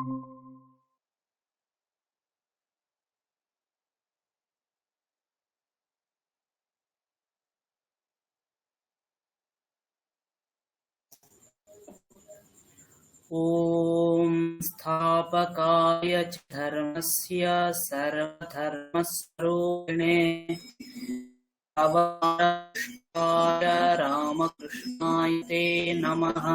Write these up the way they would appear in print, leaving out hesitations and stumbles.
ओम स्थापकाय च धर्मस्य सर्वधर्मस्वरूपिणे अवताराय रामकृष्णाय ते नमः।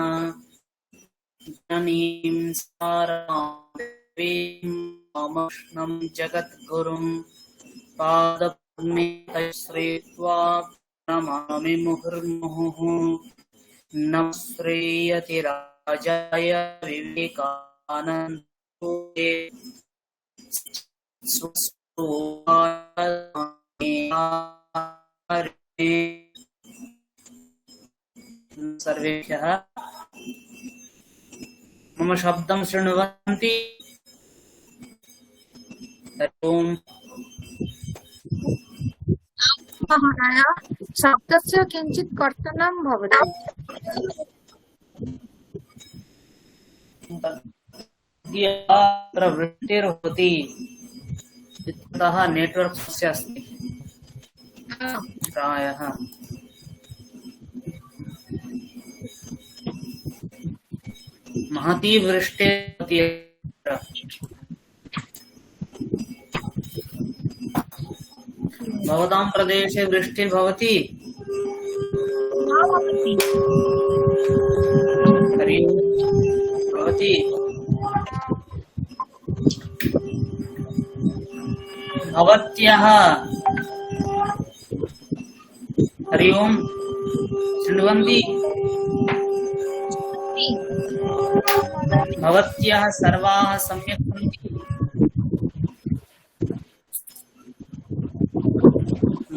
जननीं सारां देवीं रामकृष्णं जगद्गुरुं पादपद्मे श्रीत्वा प्रणमामि मुहुर्मुहुः। नमस्तेऽतिराजाय विवेकानन्दाय सर्वेभ्यः मम शब्दं शृण्वन्ति? ओम महोदय, शब्दस्य किञ्चित् कर्तनं भवति। अत्र वृष्टिर्भवति इत्यतः नेटवर्क् समस्या अस्ति प्रायः। महती वृष्टिर्भवति। भवतां प्रदेशे वृष्टिर्भवति? हरि ओम्। भवति? भवत्याः हरि ओम् शृण्वन्ति? भवत्याः सर्वाः सम्यक् सन्ति?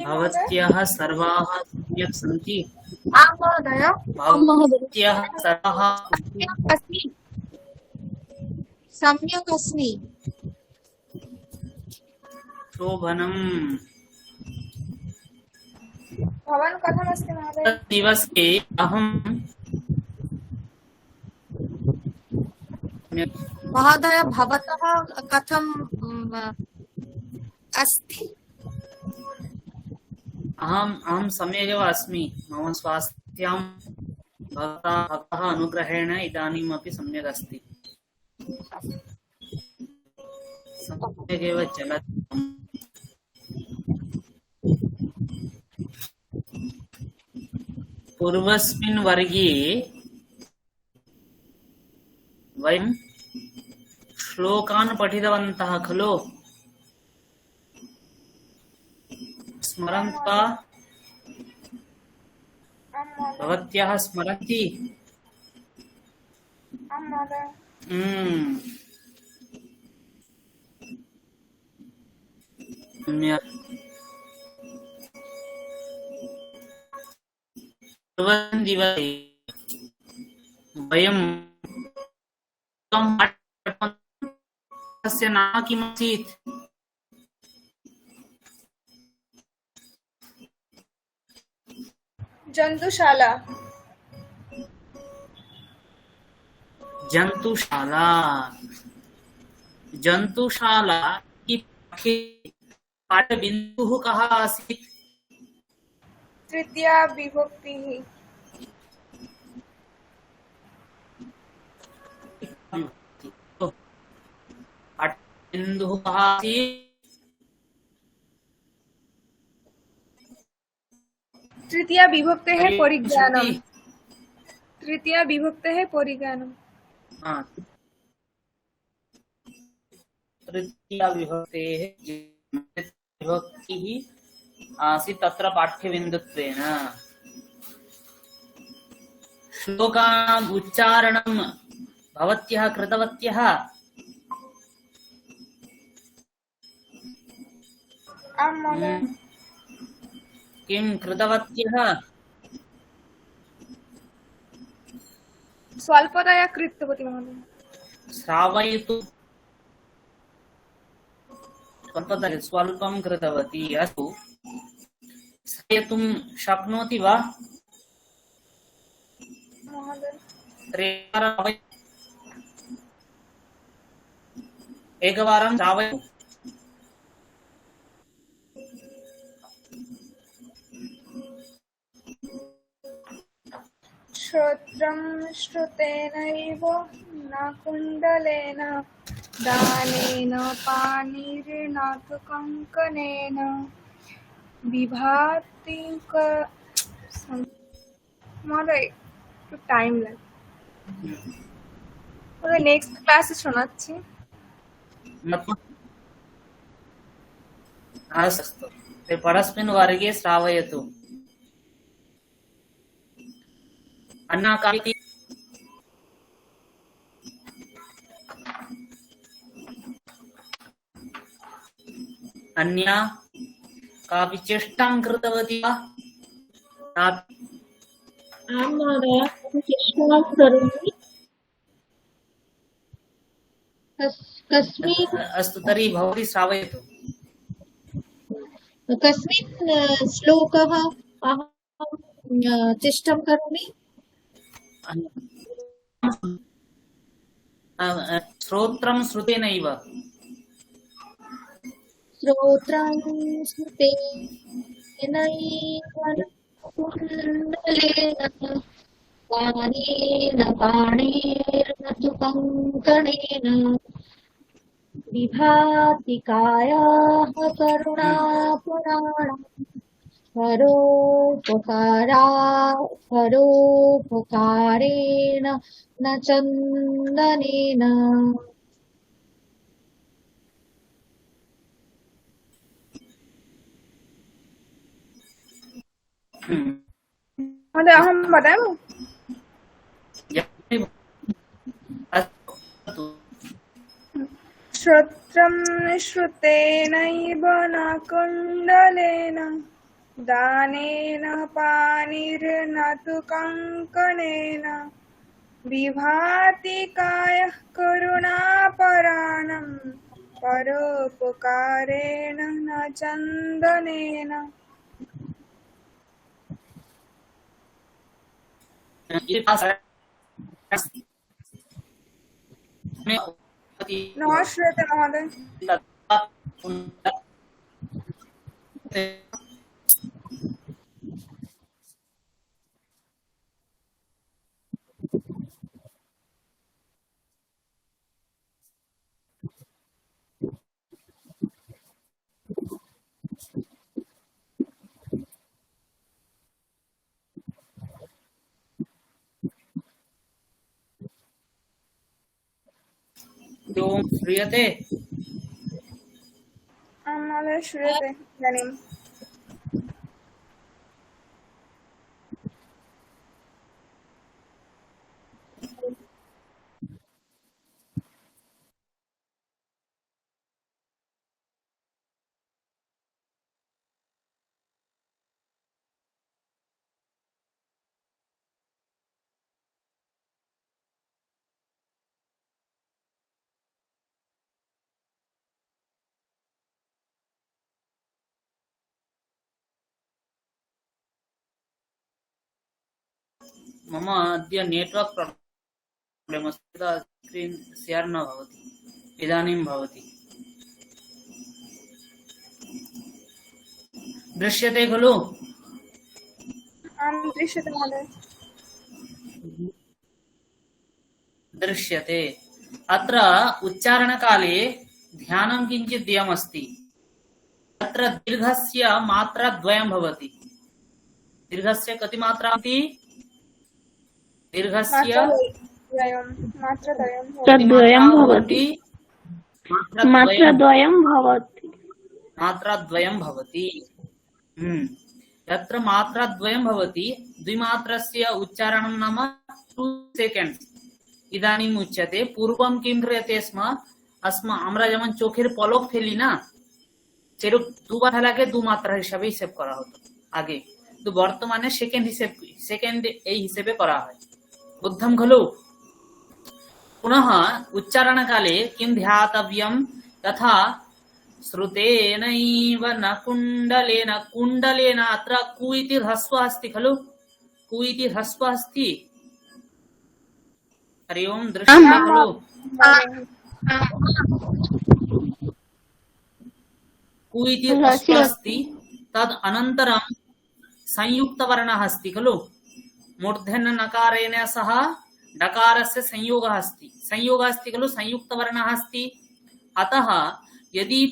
भवत्याः सर्वाः सम्यक् सन्ति? आं महोदय। भवत्याः सर्वाः सम्यक् अस्मि। शोभनम्। भवान् कथमस्ति महोदय? दिवसे अहं महोदय, भवतः कथम् अस्ति? अहं सम्यगेव अस्मि। मम स्वास्थ्यं भवतः अनुग्रहेण इदानीमपि सम्यक् अस्ति। सम्यगेव चलति। पूर्वस्मिन् वर्गे वयं श्लोकान् पठितवन्तः खलु? स्मरन्ति वा? भवत्याः स्मरन्ति? सम्यक्। दिवसे वयं तस्य नाम किमासीत्? जन्तुशाला। जन्तुशाला। जन्तुशाला की पाठबिन्दुः कः आसीत्? तृतीया विभक्तिः। पाठबिन्दुः कः आसीत्? तृतीया विभक्तेः परिज्ञानम्। तृतीया विभक्तेः परिज्ञानम्। तृतीया विभक्तेः विभक्तिः आसीत् तत्र पाठ्यबिन्दुत्वेन। श्लोकानाम् उच्चारणं भवत्यः कृतवत्यः? आं महोदय। किं कृतवत्यः? स्वल्पतया कृतवती महोदय। श्रावयतु। स्वल्पं कृतवती। अस्तु, श्रावयितुं शक्नोति वा? एकवारं श्रावयतु। श्रोत्रं श्रुतेनैव न कुण्डलेन दानेन पाणिर्न तु कङ्कणेन विभाति মহোদয় একটু টাইম লাগে। নেক্সট ক্লাসে শোনাচ্ছি। अस्तु, परस्मिन् वर्गे श्रावयतु। अन्ना कापि अन्या कापि चेष्टां कृतवती वा? आं महोदय, चेष्टां करोमि। कस्मिन् अस्तु, तर्हि भवती श्रावयतु। कस्मिन् श्लोकः अहं चेष्टां करोमि? श्रोत्रं श्रुतेनैव। श्रोत्रं श्रुतेनैव कुण्डलेन दानेन पाणिर्न तु कङ्कणेन विभाति कायाः करुणापुराणम् परोपकारेण न चन्दनेन। महोदय अहं वदामि। अस्तु। श्रोत्रं श्रुतेनैव न कुण्डलेन दानेन पाणिर्न तु कङ्कणेन विभाति कायः करुणापराणं परोपकारेण न चन्दनेन। न श्रूयते महोदय। ओम श्रूयते? आं महोदय श्रूयते इदानीं। मम अद्य नेटवर्क प्रॉब्लम अस्ति, स्क्रीन शेयर न भवति। इदानीं भवति। दृश्यते खलु? आं दृश्यते महोदय। दृश्यते। अत्र उच्चारणकाले ध्यानं किञ्चित् देयमस्ति। अत्र दीर्घस्य मात्रा द्वयं भवति। दीर्घस्य कति मात्रा अस्ति? दीर्घस्य मात्राद्वयं भवति। मात्राद्वयं भवति। यत्र मात्राद्वयं भवति, द्विमात्रस्य उच्चारणं नाम 2 सेकेंड्स इदानीम् उच्यते। पूर्वं किं क्रियते स्म? আমরা যেমন চোখের পলক ফেলি না, সেরূপ দুবার ফেলাকে দু মাত্রা হিসাবে হিসেব করা হতো আগে, কিন্তু বর্তমানে সেকেন্ড এই হিসেবে করা হয়। बुद्धं खलु? पुनः उच्चारणकाले किं ध्यातव्यं? तथा श्रुतेनैव न कुण्डलेन। कुण्डलेन अत्र कु इति ह्रस्वः अस्ति खलु? कु इति ह्रस्वः अस्ति। हरि ओं, दृश्यते खलु? कु इति रसि अस्ति तद् अनन्तरं संयुक्तवर्णः अस्ति खलु मूर्धन्य नकारेण सह डकारस्य संयोगः अस्ति खलु संयुक्तवर्णः अस्ति अतः यदि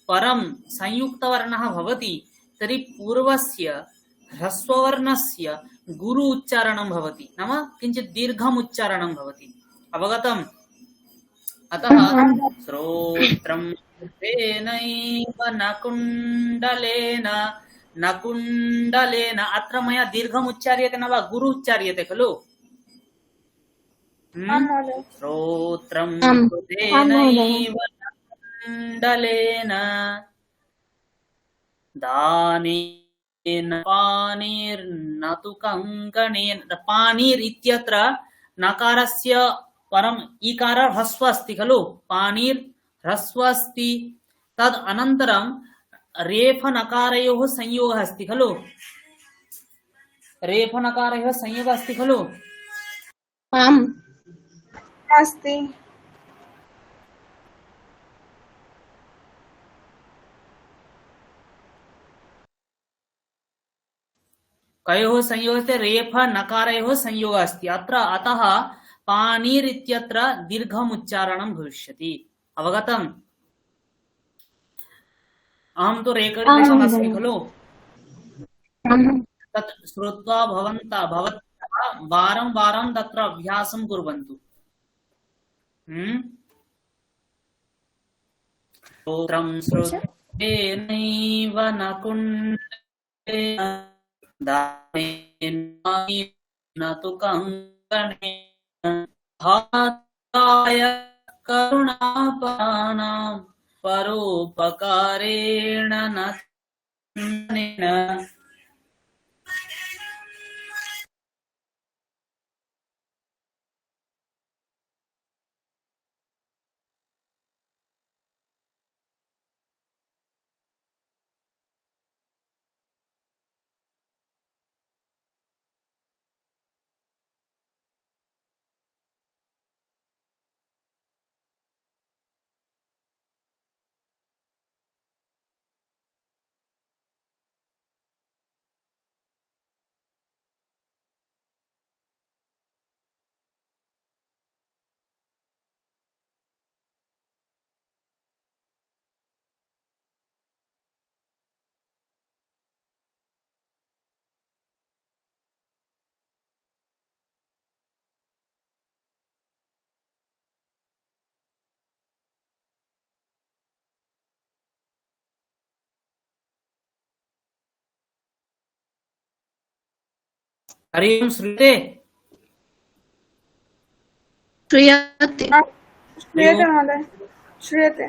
परं संयुक्तवर्णः भवति तर्हि पूर्वस्य ह्रस्ववर्णस्य गुरु उच्चारणं भवति नाम किञ्चित् दीर्घम् उच्चारणं भवति अवगतम् अतः श्रोत्रं तेनैव न कुण्डलेन अत्र मया दीर्घम् उच्चार्यते न वा गुरु उच्चार्यते खलु आम् महोदय श्रोत्रं आम्। तेनैव न कुण्डलेन दानेन पाणिर्न तु कङ्कणेन पाणिर् इत्यत्र नकारस्य परम ईकार ह्रस्व अस्ति खलु पाणिर् ह्रस्व अस्ति तद् अनन्तरं रेफ नकारयोः संयोगः अस्ति खलु रेफ नकारयोः संयोगः अस्ति खलु आम् अस्ति कयोः संयोगः अस्ति रेफ नकारयोः संयोगः अस्ति अत्र अतः पाणिर् इत्यत्र दीर्घम् उच्चारणं भविष्यति अवगतम् अहं तु रेकर्डितम् अस्मि खलु तत् श्रुत्वा भवन्तः वारं वारं तत्र अभ्यासं कुर्वन्तु श्रोत्रं श्रुतेनैव न कुण्डलेन दानेन न तु कङ्कणेन हाताय करुणापानां परोपकारेण न कुण्डलेन हरि ओम श्रूयते श्रूयते श्रूयते महोदय श्रूयते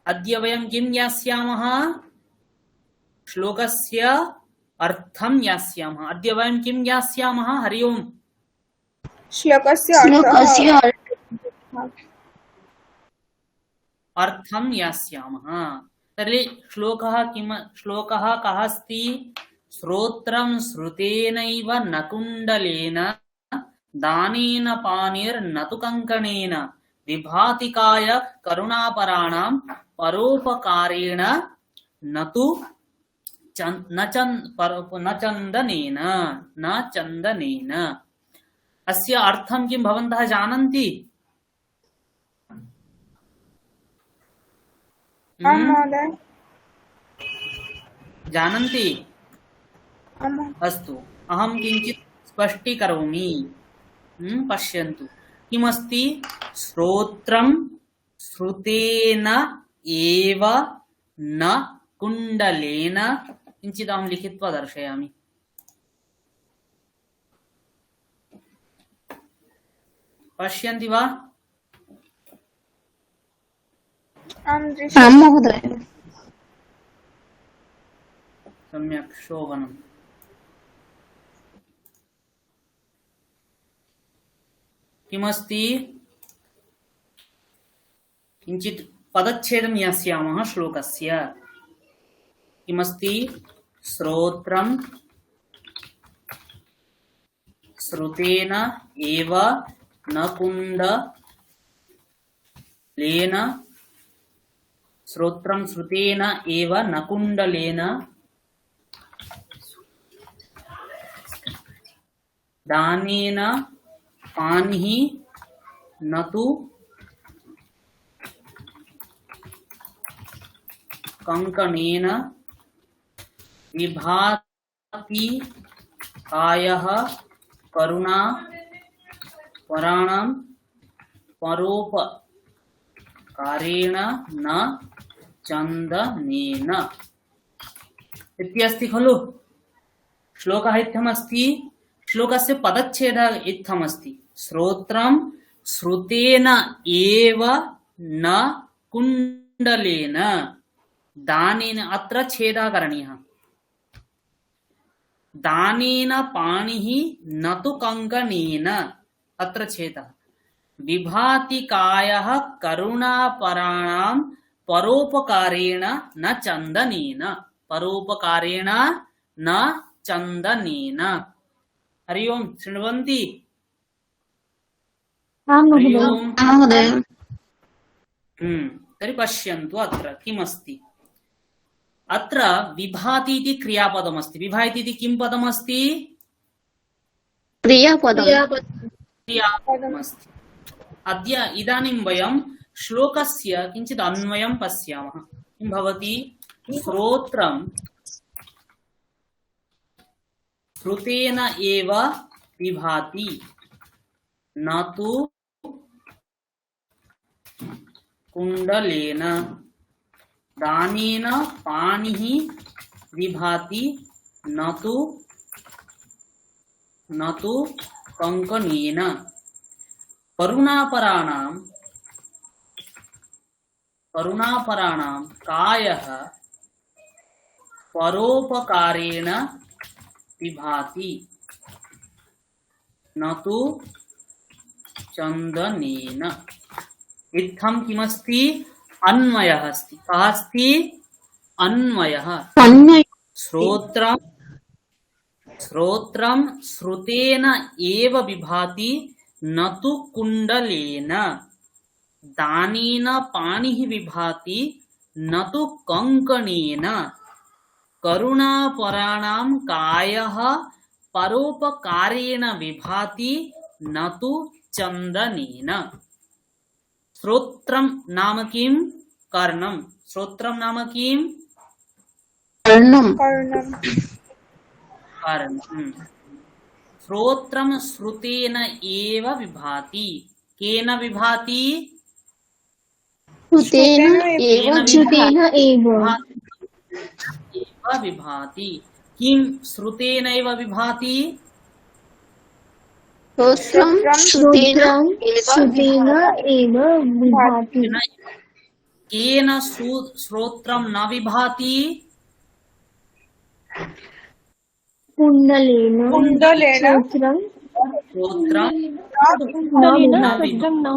अद्य वयं किं ज्ञास्यामः श्लोकस्य अर्थं ज्ञास्यामः अद्य वयं किं ज्ञास्यामः हरि ओम श्लोकस्य अर्थं ज्ञास्यामः तर्हि श्लोकः कः अस्ति श्रोत्रं श्रुतेनैव न कुण्डलेन दानेन पाणिर्न तु कङ्कणेन विभातिकाय करुणापराणां परोपकारेण न तु चन्दनेन अस्य अर्थं किं भवन्तः जानन्ति आम् महोदय जानन्ति आम् अस्तु अहं किञ्चित् स्पष्टीकरोमि पश्यन्तु किमस्ति श्रोत्रं श्रुतेन एव न कुण्डलेन किञ्चित् अहं लिखित्वा दर्शयामि पश्यन्ति वा आम् आम् महोदय सम्यक् शोभनम्। किमस्ति किञ्चित् पदच्छेदं यास्यामः श्लोकस्य। किमस्ति श्रोत्रं श्रुतेन एव न कुण्डलेन श्रोत्रं श्रुतेन एव न कुण्डलेन दानेन पानिः न तु कंकणेन विभाति कायः करुणा पराणं परोपकारेण न चन्दनेन इत्यस्ति खलु। श्लोकः इत्थमस्ति। श्लोकस्य पदच्छेदः इत्थमस्ति। श्रोत्रं श्रुतेन एव न कुण्डलेन दानेन, अत्र छेदः करणीयः। दानेन पाणिः न तु कंकणेन, अत्र छेदः। विभाति कायः करुणापराणां परोपकारेण न चन्दनेन, परोपकारेण न चन्दनेन। हरि ओम्, शृण्वन्ति? हरि ओम् महोदय। तर्हि पश्यन्तु अत्र किमस्ति। अत्र विभाति इति क्रियापदमस्ति। विभाति इति किं पदमस्ति? क्रियापदमस्ति। अद्य इदानीं वयं श्लोकस्य किञ्चित् अन्वयं पश्यामः। किं भवति? श्रोत्रं श्रुतेन एव विभाति न तु कुण्डलेन दानेन पानिः विभाति न तु कंकणेन करुणापराणां कायः परोपकारेण विभाति न तु चन्दनेन। इत्थं किमस्ति? अन्वयः अस्ति। कः अस्ति? अन्वयः। श्रोत्रं श्रुतेन एव विभाति न तु कुण्डलेन दानेन पानिः विभाति न तु कंकणेन करुणापराणां कायः परोपकारेण विभाति न तु चन्दनेन। श्रोत्रं नाम किं? कर्णं। श्रोत्रं नाम किं? कर्णं। श्रोत्रं श्रुतेन एव विभाति। केन विभाति? श्रुतेन एव विभाति। किं श्रुतेन एव विभाति? श्रोत्रं श्रुतेन एव विभाति। केन श्रोत्रं न विभाति? कुण्डलेन श्रोत्रं न विभाति।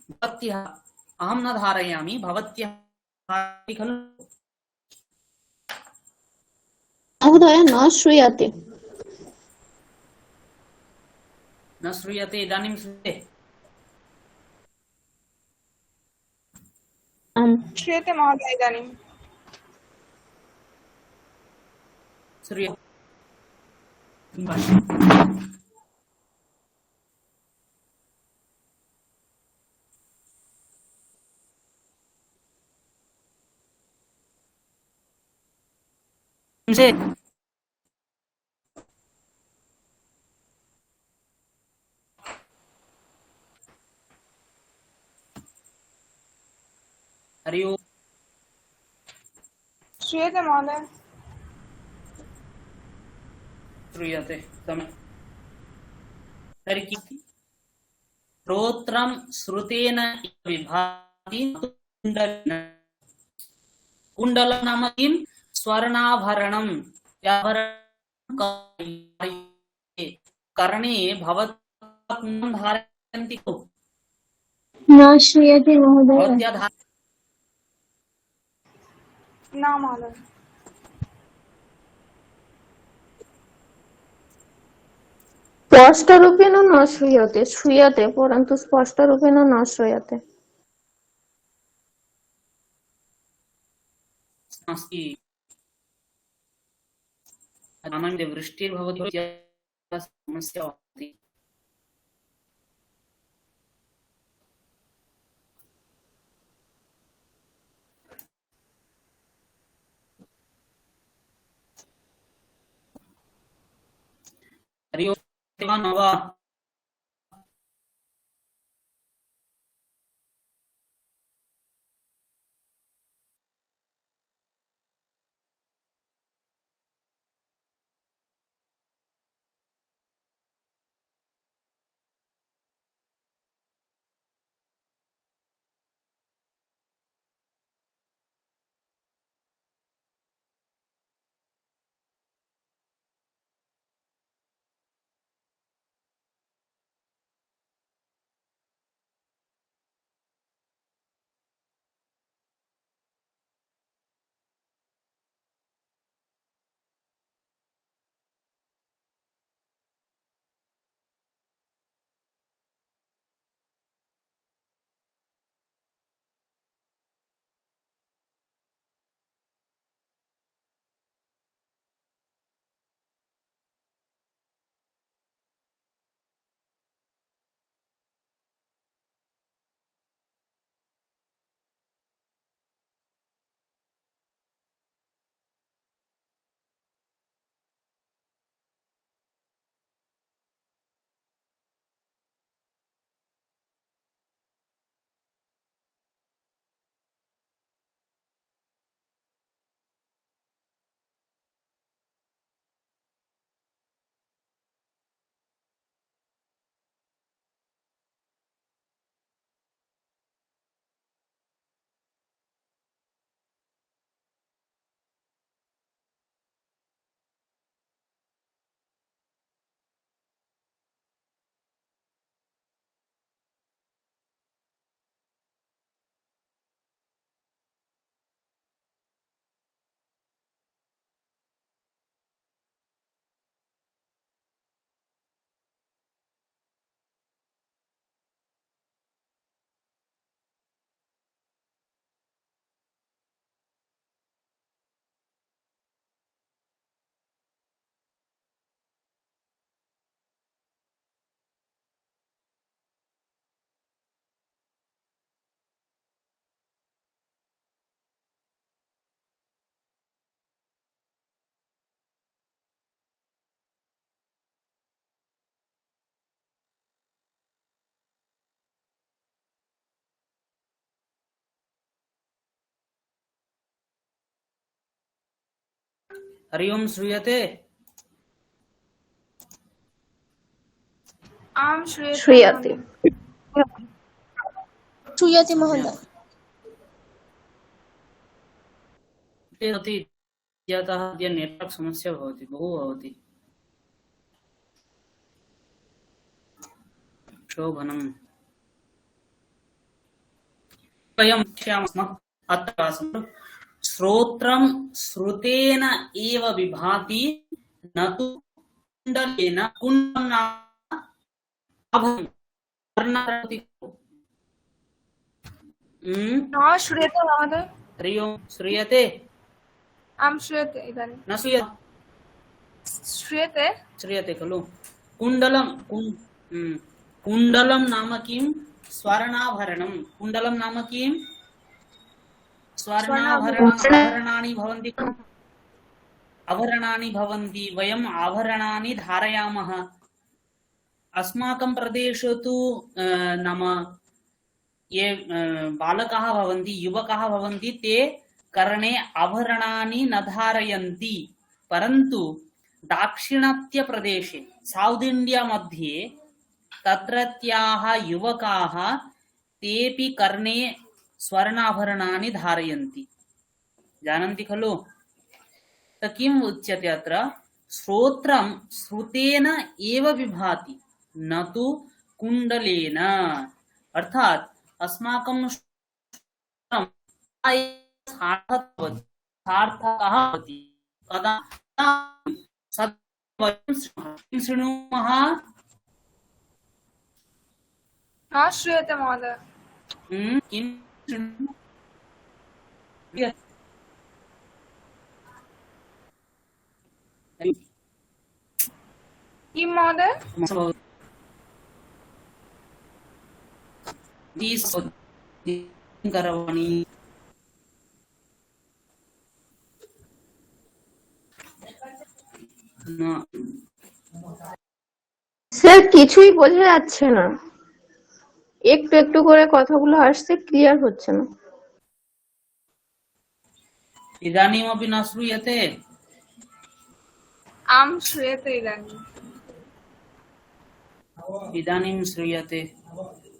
भवत्यः अहं न धारयामि, भवत्यः खलु। महोदय न श्रूयते। न श्रूयते? इदानीं श्रूयते? श्रूयते महोदय इदानीं। श्रूयते? हरि ओम्। श्रूयते महोदय। श्रूयते सम्यक् तर्हि किं श्रोत्रं श्रुतेन विभाति कुण्डलेन कुण्डलं नाम किं स्वर्णाभरणं कर्णे भवन्तः कुण्डलं धारयन्ति खलु न श्रूयते महोदय भवत्या न महोदय स्पष्टरूपेण न श्रूयते श्रूयते परन्तु स्पष्टरूपेण न श्रूयते नास्ति सामान्य वृष्टिर्भवति समस्या भवति हरि ओम् न वा हरि ओम् श्रूयते आम श्रूयते श्रूयते श्रूयते महोदय भवति यतः अद्य नेट्वर्क् समस्या भवति बहु भवति शोभनम् वयं पश्यामः अत्र श्रोत्रं श्रुतेन एव विभाति न तु कुण्डलेन कुण्डलं नाम आभरणं न श्रूयते महोदय हरि ओम् श्रूयते आम श्रूयते इदानीं न श्रूयते श्रूयते श्रूयते खलु कुण्डलं कुण्डलं नाम किं स्वर्णाभरणं कुण्डलं नाम किं आभरणानि भवन्ति आभरणानि भवन्ति वयम् आभरणानि धारयामः अस्माकं प्रदेशे तु नाम ये बालकाः भवन्ति युवकाः भवन्ति ते कर्णे आभरणानि न धारयन्ति परन्तु दाक्षिणात्य प्रदेशे साउथ इंडिया मध्ये तत्रत्याः युवकाः तेऽपि कर्णे स्वर्णाभरणानि धारयन्ति। जानन्ति खलु? त किम् उच्यते अत्र? श्रोत्रं श्रुतेन एव विभाति न तु कुण्डलेन। अर्थात अस्माकं श्रोत्रं सार्थकः भवति कदा सत्यवचनं शृणुमः। न श्रूयते महोदय। किं शृणुमः? किं महोदय? करवाणि স্যার কিছুই বোঝা যাচ্ছে না, একটু একটু করে কথাগুলো আসছে, ক্লিয়ার হচ্ছে না। इदानीमपि न श्रूयते? आम श्रूयते इदानीं। इदानीं श्रूयते।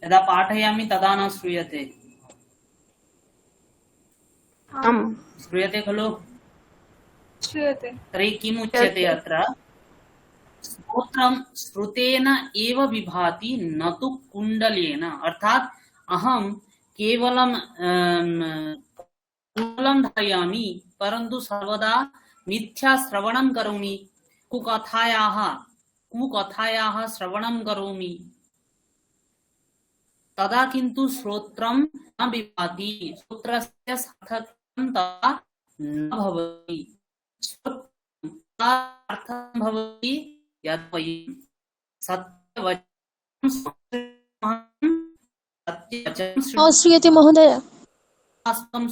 यदा पाठयामि तदा न श्रूयते। आम् श्रूयते खलु? श्रूयते। तर्हि किम् उच्यते अत्र? श्रोत्रं श्रुतेन एव विभाति न तु कुण्डलेन। अर्थात अहं केवलं कुण्डलं धारयामि परन्तु सर्वदा मिथ्या श्रवणं करोमि, कुकथायाः श्रवणं करोमि, तदा किन्तु श्रोत्रं न विभाति, श्रोत्रस्य सार्थक्यं तदा न भवति। अर्थं भवति यत् वयं सत्यवचनं श्रूयते महोदय। अस्तं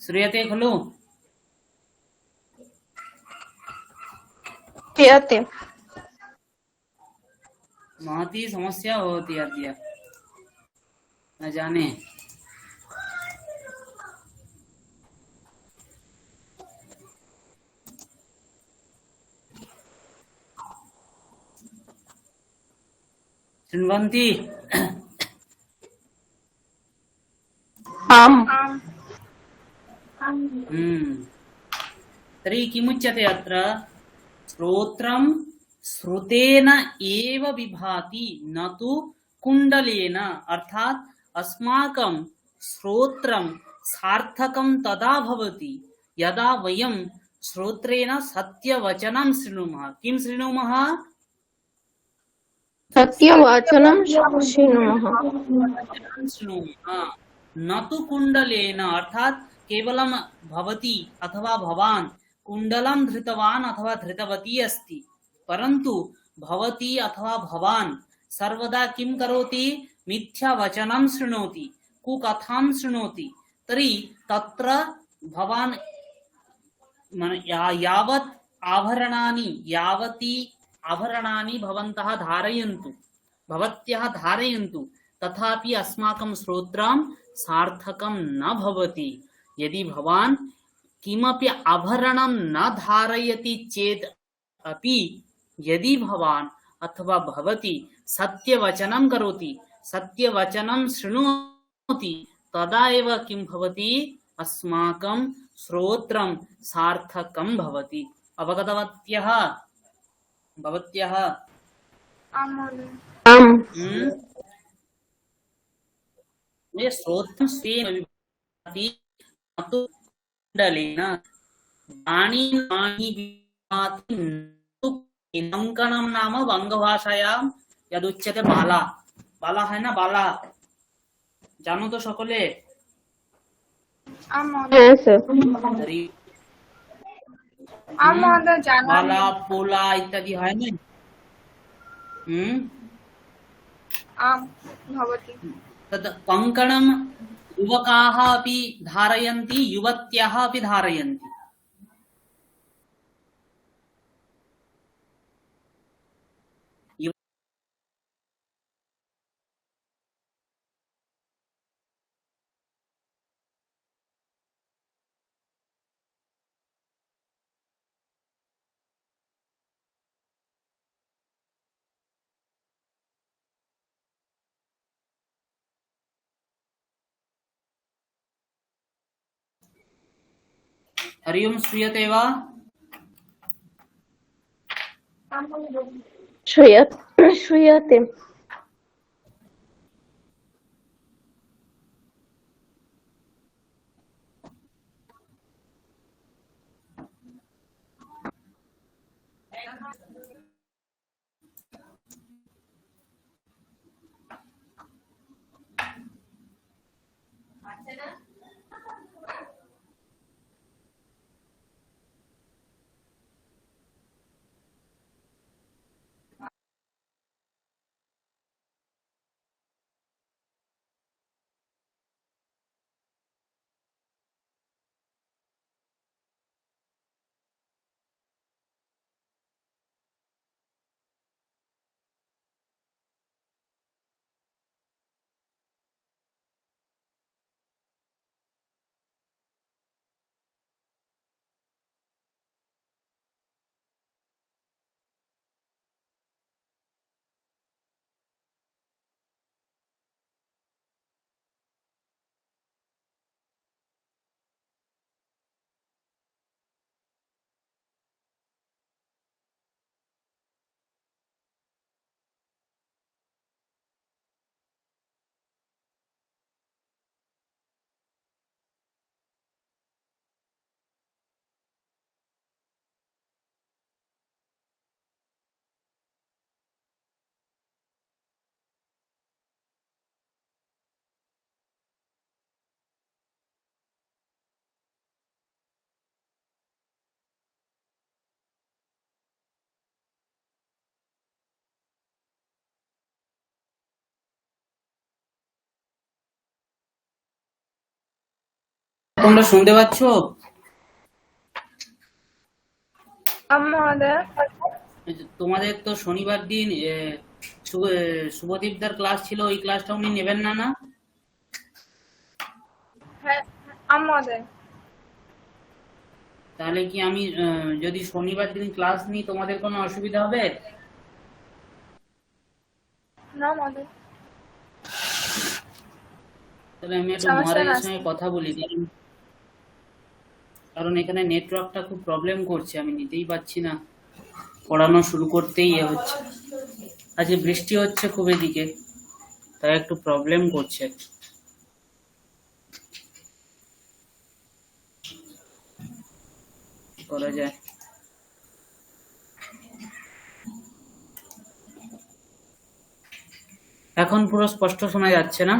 श्रूयते खलु? श्रूयते। महती समस्या भवति अद्य, न जाने। शृण्वन्ति? आम्। तर्हि किमुच्यते अत्र? श्रोत्रं श्रुतेन एव विभाति न तु कुण्डलेन। अर्थात अस्माकं श्रोत्रं सार्थकं तदा भवति यदा वयं श्रोत्रेण सत्यवचनं शृणुमः। किं शृणुमः? सत्यवचनं शृणुमः। न तु कुण्डलेन। अर्थात केवलं भवती अथवा भवान् कुण्डलं धृतवान् अथवा धृतवती अस्ति, परन्तु भवती अथवा भवान् सर्वदा किं करोति? मिथ्या वचनं शृणोति, कुकथां शृणोति। तर्हि तत्र भवान् यावत् आभरणानि भवन्तः धारयन्तु, भवत्यः धारयन्तु, तथापि अस्माकं श्रोत्रं सार्थकं न भवति। यदि भवान् किमपि आभरणं न धारयति चेत् अपि, यदि भवान् अथवा भवति सत्यवचनं करोति, सत्यवचनं शृणोति, तदा एव किं भवति, अस्माकं श्रोत्रं सार्थकं भवति। अवगतवत्यः भवत्यः? आं महोदय। आम्। ये श्रोत्रं स्वेन विभाति न तु कुण्डलेन। वाणी वाणी विभाति न तु कङ्कणं नाम बंगभाषायां यदुच्यते बाला। बाला है ना, बाला জানো তো সকলে? आं महोदय। হ্যাঁ স্যার। आं महोदय जानामि। बाला पोला इत्यादि হয় না? आं भवति। तद् कङ्कणं युवकाः अपि धारयन्ति, युवत्याः अपि धारयन्ति। हरि ओम, श्रूयते वा? श्रूयते। তোমরা শুনতে পাচ্ছ? आं महोदय। তোমাদের তো শনিবার দিন শুভদীপদার ক্লাস ছিল, ওই ক্লাসটা উনি নেবেন না? না হ্যাঁ, आं महोदय। তাহলে কি আমি যদি শনিবার দিন ক্লাস নিই তোমাদের কোনো অসুবিধা হবে? না মहोदय। তাহলে আমি একটু মহারাজের সঙ্গে কথা বলি, কারণ এখানে নেটওয়ার্কটা খুব প্রবলেম করছে, আমি নিতেই পাচ্ছি না, পড়ানো শুরু করতেই হচ্ছে। আজকে বৃষ্টি হচ্ছে খুব এদিকে, তাই একটু প্রবলেম করছে। করা যায়। এখন পুরো স্পষ্ট শোনা যাচ্ছে না?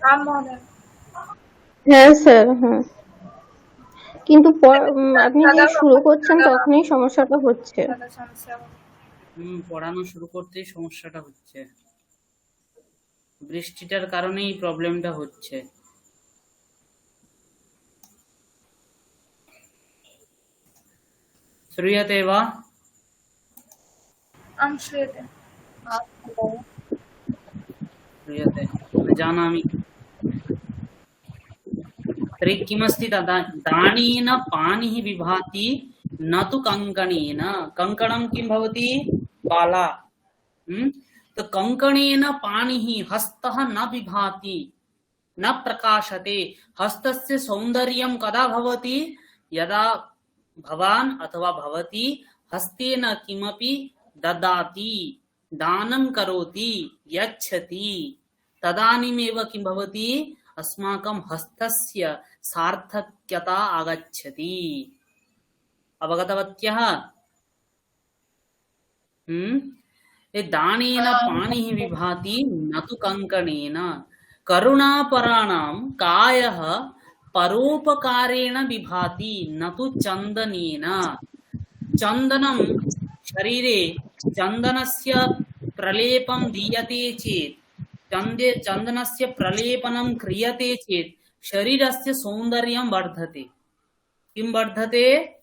आं महोदय। হ্যাঁ স্যার। হ্যাঁ, কিন্তু আপনি যে শুরু করছেন তখনই সমস্যাটা হচ্ছে। দাদা সমস্যা হবে। পড়ানো শুরু করতেই সমস্যাটা হচ্ছে, বৃষ্টিটার কারণেই প্রবলেমটা হচ্ছে। श्रूयते वा? आं श्रूयते। श्रूयते, जानामि। तर्हि किमस्ति तदा? दानेन पाणिः विभाति न तु कङ्कणेन। कङ्कणं किं भवति? बाला। तो कंकणेन पाणिः हस्तः न विभाति न प्रकाशते। हस्तस्य सौंदर्यं कदा भवति? यदा भवान् अथवा भवती हस्तेन किमपि ददाति, दानं करोति, यच्छति, तदानीमेव किं भवति? अस्माकं हस्तस्य सार्थक्यता आगच्छति। अवगतवत्यः? दानेन पाणिः विभाति न तु कंकणेन। करुणापराणां कायः परोपकारेण विभाति न तु चन्दनेन। चन्दनं शरीरे चन्दनस्य प्रलेपं दीयते चेत्, चन्दनस्य प्रलेपनं क्रियते चेत् शरीरस्य सौन्दर्यं वर्धते। किं वर्धते?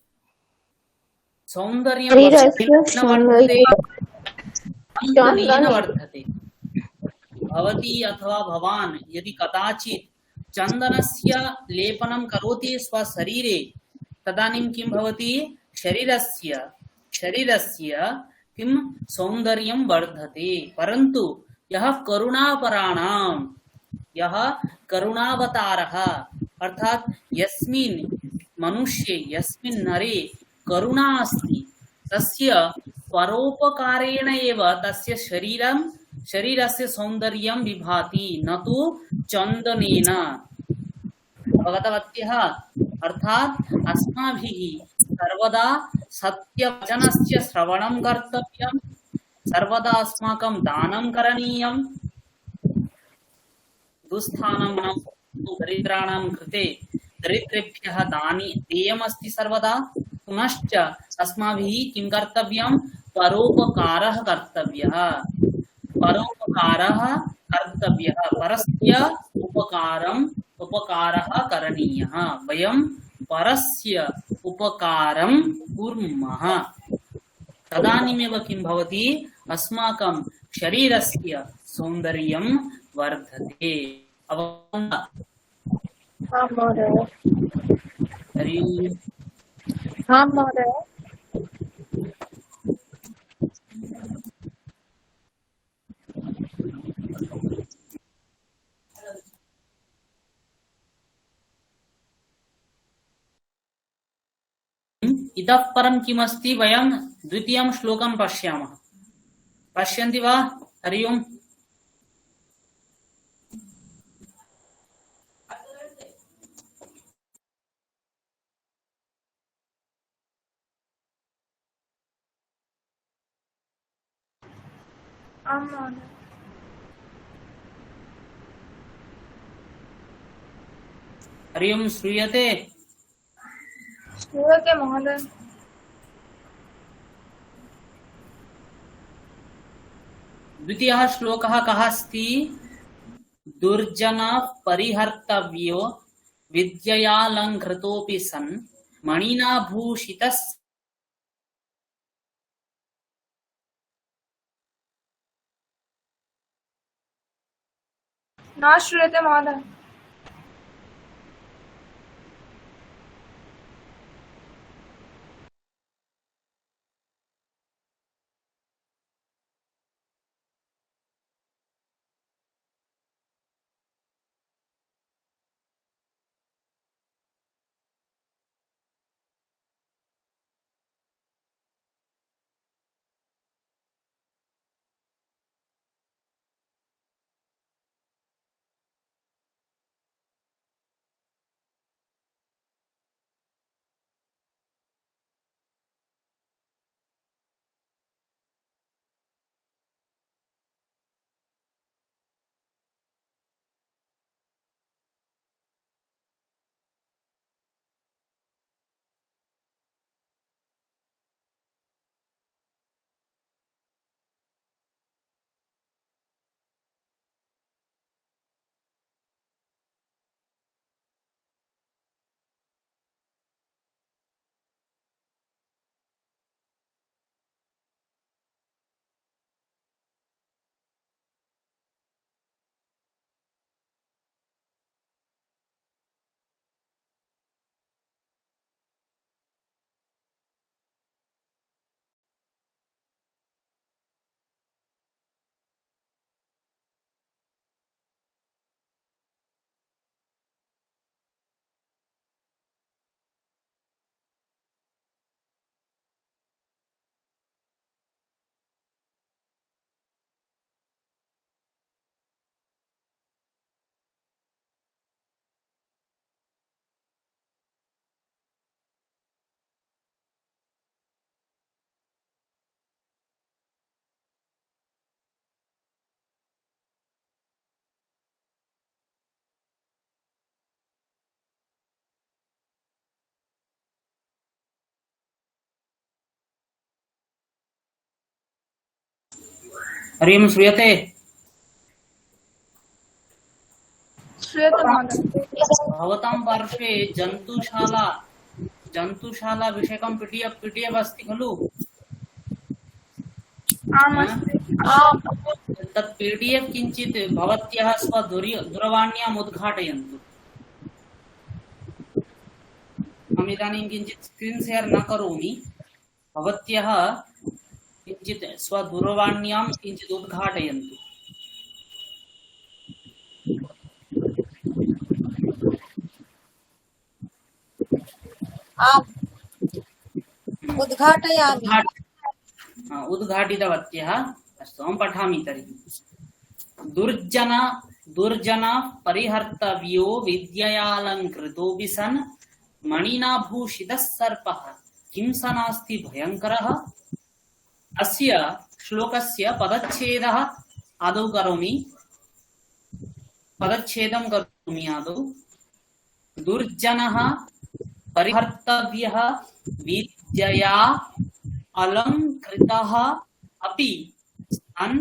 सौन्दर्यं वर्धते, चन्दनेन वर्धते। भवती अथवा भवान् यदि कदाचित् चन्दनस्य लेपनं करोति स्वशरीरे, तदानीं किं भवति? शरीरस्य किं सौन्दर्यं वर्धते। परन्तु यः करुणापराणां, यः करुणावतारः, अर्थात् यस्मिन् मनुष्ये, यस्मिन् नरे करुणा अस्ति, तस्य परोपकारेण एव तस्य शरीरस्य सौन्दर्यं विभाति, न तु चन्दनेन। अवगतवत्यः? अर्थात् अस्माभिः सर्वदा सत्यवचनस्य श्रवणं कर्तव्यं, सर्वदा अस्माकं दानं करणीयं, दुःस्थानं दरिद्राणां कृते दरिद्रेभ्यः देयमस्ति सर्वदा। पुनश्च अस्माभिः किं कर्तव्यं? परोपकारः कर्तव्यः। परोपकारः कर्तव्यः, परस्य उपकारः करणीयः। वयं परस्य उपकारं कुर्मः, तदानीमेव किं भवति? अस्माकं शरीरस्य सौन्दर्यं वर्धते। हाँ महोदय। हरि ओम्। हाँ महोदय। इतः परं किमस्ति? वयं द्वितीयं श्लोकं पश्यामः। पश्यन्ति वा? हरि ओम्। हाँ महोदय। हरि ओम्। श्रूयते? श्रूयते महोदय। द्वितीयः श्लोकः कः अस्ति? दुर्जनः परिहर्तव्यो विद्ययालङ्कृतोऽपि सन् मणिना भूषितः। न श्रूयते महोदय। हरि ओम श्रूयते? श्रूयते महोदय। भवतां पार्श्वे जन्तुशाला विषयकं पीडीएफ अस्ति खलु? आम् हा? अस्ति। आम्। तत् पीडीएफ किञ्चित् भवत्याः स्वदूरवाण्याम् उद्घाटयन्तु। अहम् इदानीं किञ्चित् स्क्रीन् शेर् न करोमि। भवत्याः किञ्चित् स्वदूरवाण्यां किञ्चित् उद्घाटयन्तु। आम् उद्घाटयामि। उद्घाटितवत्यः। अस्तु, अहं पठामि तर्हि। दुर्जन परिहर्तव्यो विद्ययालङ्कृतोऽपि सन् मणिना भूषितः सर्पः किं स नास्ति भयङ्करः। अस्य श्लोकस्य पदच्छेदं करोमि आदौ। दुर्जनः परिहर्तव्यः विद्यया अलङ्कृतः अपि सन्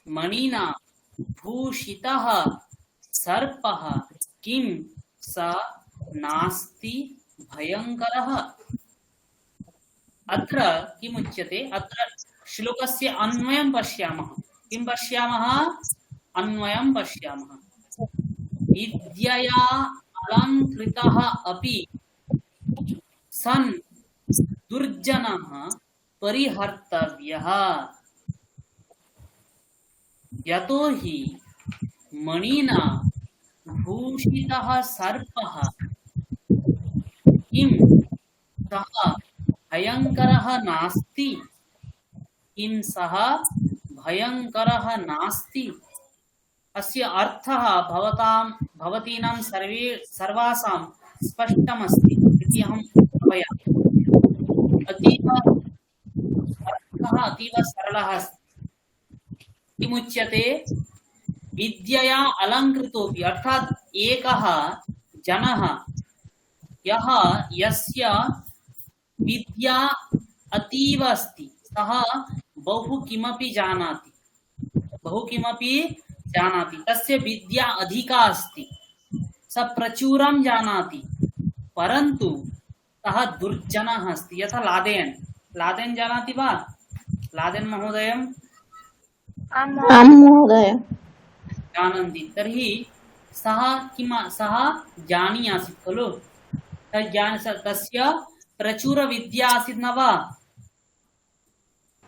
मणिना भूषितः सर्पः किं स नास्ति भयङ्करः। अत्र किमुच्यते? अत्र श्लोकस्य अन्वयं पश्यामः। किं पश्यामः? अन्वयं पश्यामः। विद्यया अलङ्कृतः अपि सन् दुर्जनः परिहर्तव्यः यतो हि मणिना भूषितः सर्पः किं सः भयङ्करः नास्ति। किं सः भयङ्करः नास्ति। अस्य अर्थः भवतीनां सर्वासां स्पष्टमस्ति इति अहं भावयामि। अतीव सरलः अस्ति। किमुच्यते? विद्यया अलङ्कृतोऽपि, अर्थात् एकः जनः यस्य विद्या अतीव अस्ति, सः बहु किमपि जानाति, तस्य विद्या अधिका अस्ति, सः प्रचुरं जानाति, परन्तु सः दुर्जनः अस्ति। यथा लादेन जानाति वा? लादेन महोदयम्? आम् महोदय। जानन्ति। तर्हि सः ज्ञानी आसीत् खलु? तस्य प्रचुरविद्या आसीत् न वा?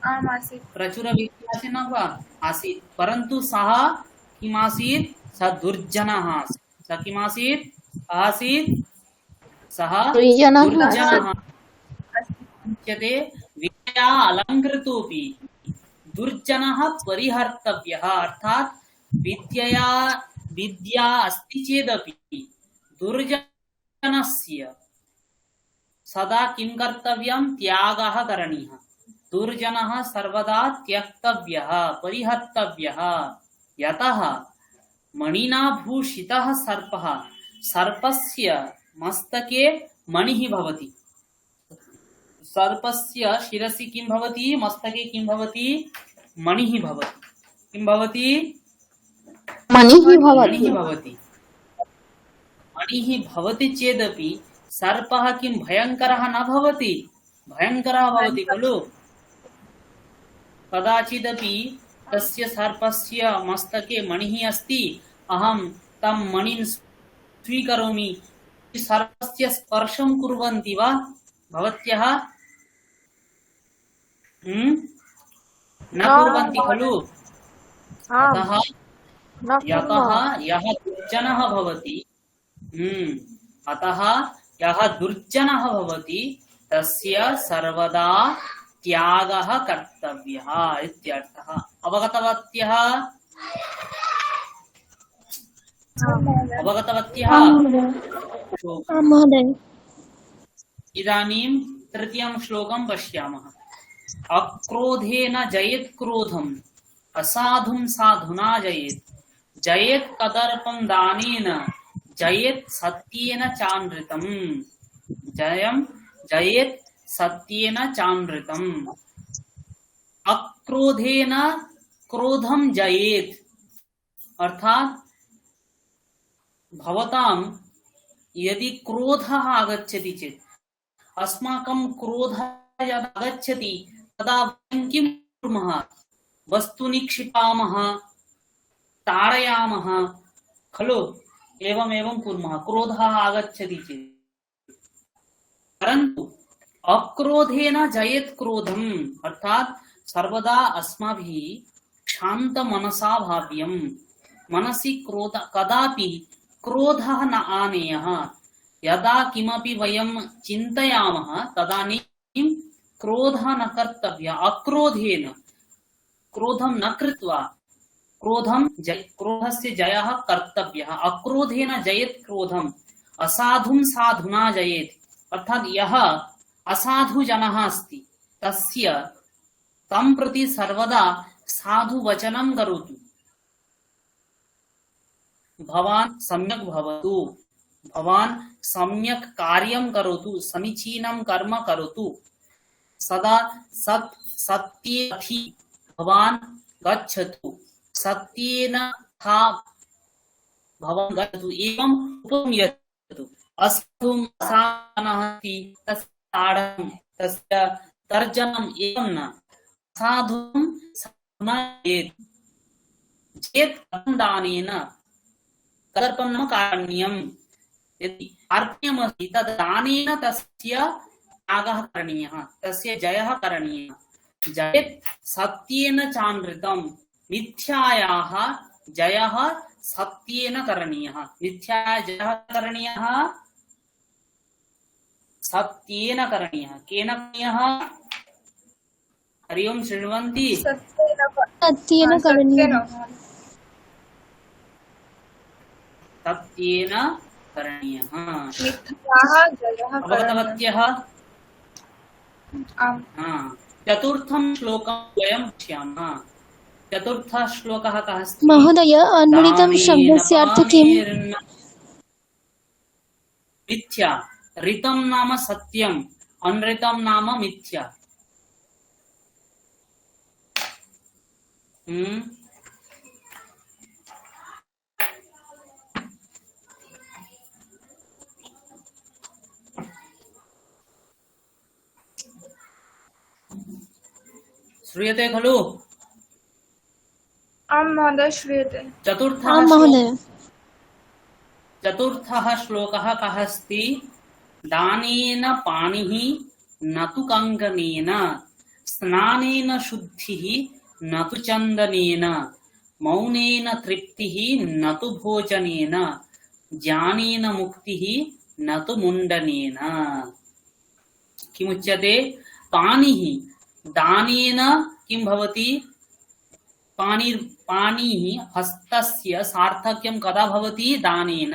आम् आसीत्। प्रचुरविद्या आसीत् न वा? आसीत्। परन्तु सः किमासीत्? सः दुर्जनः आसीत्। सः किमासीत्? सः दुर्जनः। उच्यते विद्या अलङ्कृतोऽपि दुर्जनः परिहर्तव्यः। अर्थात् विद्या अस्ति चेदपि दुर्जनस्य सदा किं कर्तव्यं? त्यागः करणीयः। दुर्जनः सर्वदा त्यक्तव्यः, परिहर्तव्यः। यतः मणिना भूषितः सर्पः, सर्पस्य मस्तके मणिः भवति। सर्पस्य शिरसि किं भवति? मस्तके किं भवति? मणिः भवति। किं भवति? मणिः भवति चेदपि सर्पः किं भयङ्करः न भवति? भयङ्करः भवति खलु? कदाचिदपि तस्य सर्पस्य मस्तके मणिः अस्ति, अहं तं मणिं स्वीकरोमि। सर्पस्य स्पर्शं कुर्वन्ति वा भवत्यः? न कुर्वन्ति खलु? यतः यः दुर्जनः भवति तस्य सर्वदा त्यागः कर्तव्यः इत्यर्थः। अवगतवत्यः? इदानीं तृतीयं श्लोकं पश्यामः। अक्रोधेन जयेत् क्रोधम्, असाधुं साधुना जयेत्, जयेत् कदर्पं दानेन, जयेत् सत्येन चानृतम्। जयेत् सत्येन चानृतम्। अक्रोधेन क्रोधम जयेत, अर्थात भवतां यदि क्रोधः आगच्छति चेत्, अस्माकं क्रोधः यदा आगच्छति तदा वयं किं कुर्मः? वस्तूनि क्षिपामः, ताडयामः खलु, एवमेवं कुर्मः क्रोधः आगच्छति चेत्। परन्तु अक्रोधेन जयेत् क्रोधम्, अर्थात सर्वदा अस्माभिः शान्त मनसा भाव्यम्। मनसि क्रोध कदापि क्रोधः न आनेयः। यदा किमपि वयं चिन्तयामः तदानीं क्रोधः न कर्तव्यः। अक्रोधेन, क्रोधं न कृत्वा क्रोधस्य जयः कर्तव्यः। अक्रोधेन जयेत् क्रोधम्, असाधुं साधुना जयेत्, अर्थात यः असाधु जनः अस्ति तस्य तं प्रति सर्वदा साधु वचनं करोतु। भवान् सम्यक् भवतु, भवान् सम्यक् कार्यं करोतु, समीचीनं कर्म करोतु, सदा सत्येन भवान् गच्छतु, सत्येन भवान् गच्छतु, एवम् उपयतु। असाधुं साधनः तस्य ताडनं, तस्य तर्जनम् एवं न। साधुं साधुना चेत् दानेन, तदर्पणं कारणीयम्। यदि अर्पणमस्ति तद् दानेन तस्य त्यागः करणीयः, तस्य जयः करणीयः। जयेत् सत्येन चानृतम्, मिथ्यायाः जयः सत्येन करणीयः। मिथ्यायाः जयः करणीयः सत्येन करणीयः। केन करणीयः? हरि ओम् शृण्वन्ति? सत्येन करणीयः। सत्येन करणीयः। मिथ्यायाः जयः अवगतवत्यः? आम्। चतुर्थं श्लोकं वयं पश्यामः। चतुर्थः श्लोकः कः अस्ति? महोदय, अन्वृतं शब्दस्य अर्थ किम्? मिथ्या। ऋतं नाम सत्यम्, अनृतं नाम मिथ्या। श्रूयते खलु? आं महोदय, श्रूयते। चतुर्थः श्लोकः कः अस्ति? दानेन पाणिः न तु कङ्कनेन, स्नानेन शुद्धिः न तु चन्दनेन, मौनेन तृप्तिः न तु भोजनेन, ज्ञानेन मुक्तिः न तु मुण्डनेन। किमुच्यते? पाणिः दानेन किं भवति? पाणिः हस्तस्य सार्थक्यं कदा भवति? दानेन,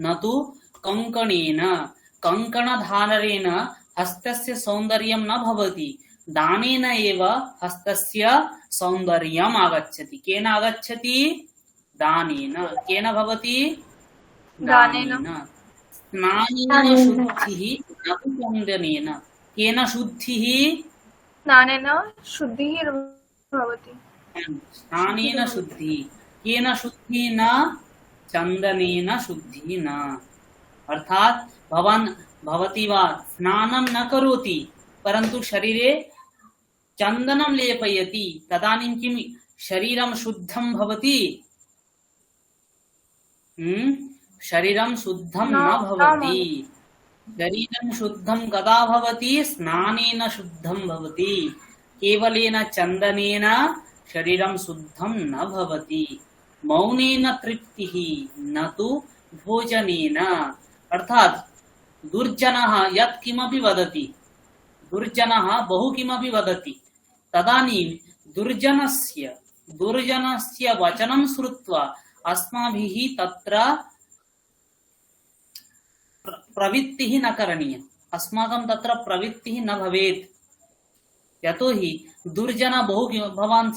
न तु कङ्कणेन। कङ्कणधारणेन हस्तस्य सौन्दर्यं न भवति, दानेन एव हस्तस्य सौन्दर्यम् आगच्छति। केन आगच्छति? दानेन। केन भवति? दानेन। स्नानेन शुद्धिः न तु चन्दनेन। केन शुद्धिः? स्नानेन शुद्धिः भवति। स्नानेन शुद्धिः। केन शुद्धिः? न चन्दनेन शुद्धिः न। अर्थात भवती वा स्नानं न करोति परन्तु शरीरे चन्दनं लेपयति, तदानीं किं शरीरं शुद्धं भवति? शरीरं शुद्धं न भवति। शरीरं शुद्धं कदा भवति? स्नानेन शुद्धं भवति। केवलेन चन्दनेन शरीरं शुद्धं न भवति। मौनेन तृप्तिः न तु भोजनेन। अर्थात दुर्जनः यत् किमपि वदति, दुर्जनः बहु किमपि वदति, तदानीं दुर्जनस्य वचनं श्रुत्वा अस्माभिः तत्र प्रवृत्तिः न करणीया। अस्माकं तत्र प्रवृत्तिः न भवेत्। यतोहि दुर्जन बहु भवान्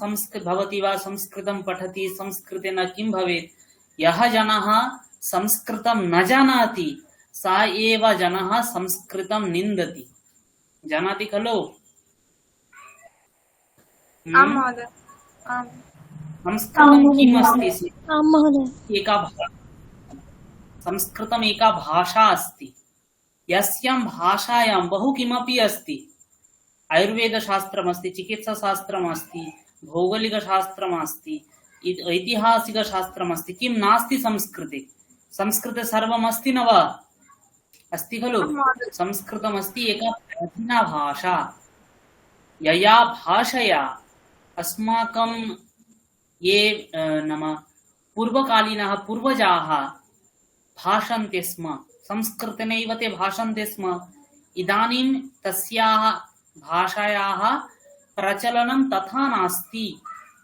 भवति वा संस्कृतं पठति, संस्कृतेन किं भवेत्? यः जनः संस्कृतं न जानाति सा एव जनः संस्कृतं निन्दति। जानाति खलु? आम् महोदय। आम्। संस्कृतं किम् अस्ति? आं महोदय। संस्कृतम् एका भाषा अस्ति। यस्यां भाषायां बहु किमपि अस्ति। आयुर्वेदशास्त्रमस्ति, चिकित्साशास्त्रमस्ति, भौगोलिकशास्त्रमस्ति, ऐतिहासिकशास्त्रमस्ति। किं नास्ति संस्कृते? संस्कृते सर्वमस्ति न वा? अस्ति खलु? संस्कृतमस्ति एका प्राचीना भाषा। यया भाषया अस्माकं ये नाम पूर्वकालीनः पूर्वजाः भाषन्ते स्म, संस्कृतेनैव ते भाषन्ते स्म। इदानीं तस्याः भाषायाः प्रचलनं तथा नास्ति,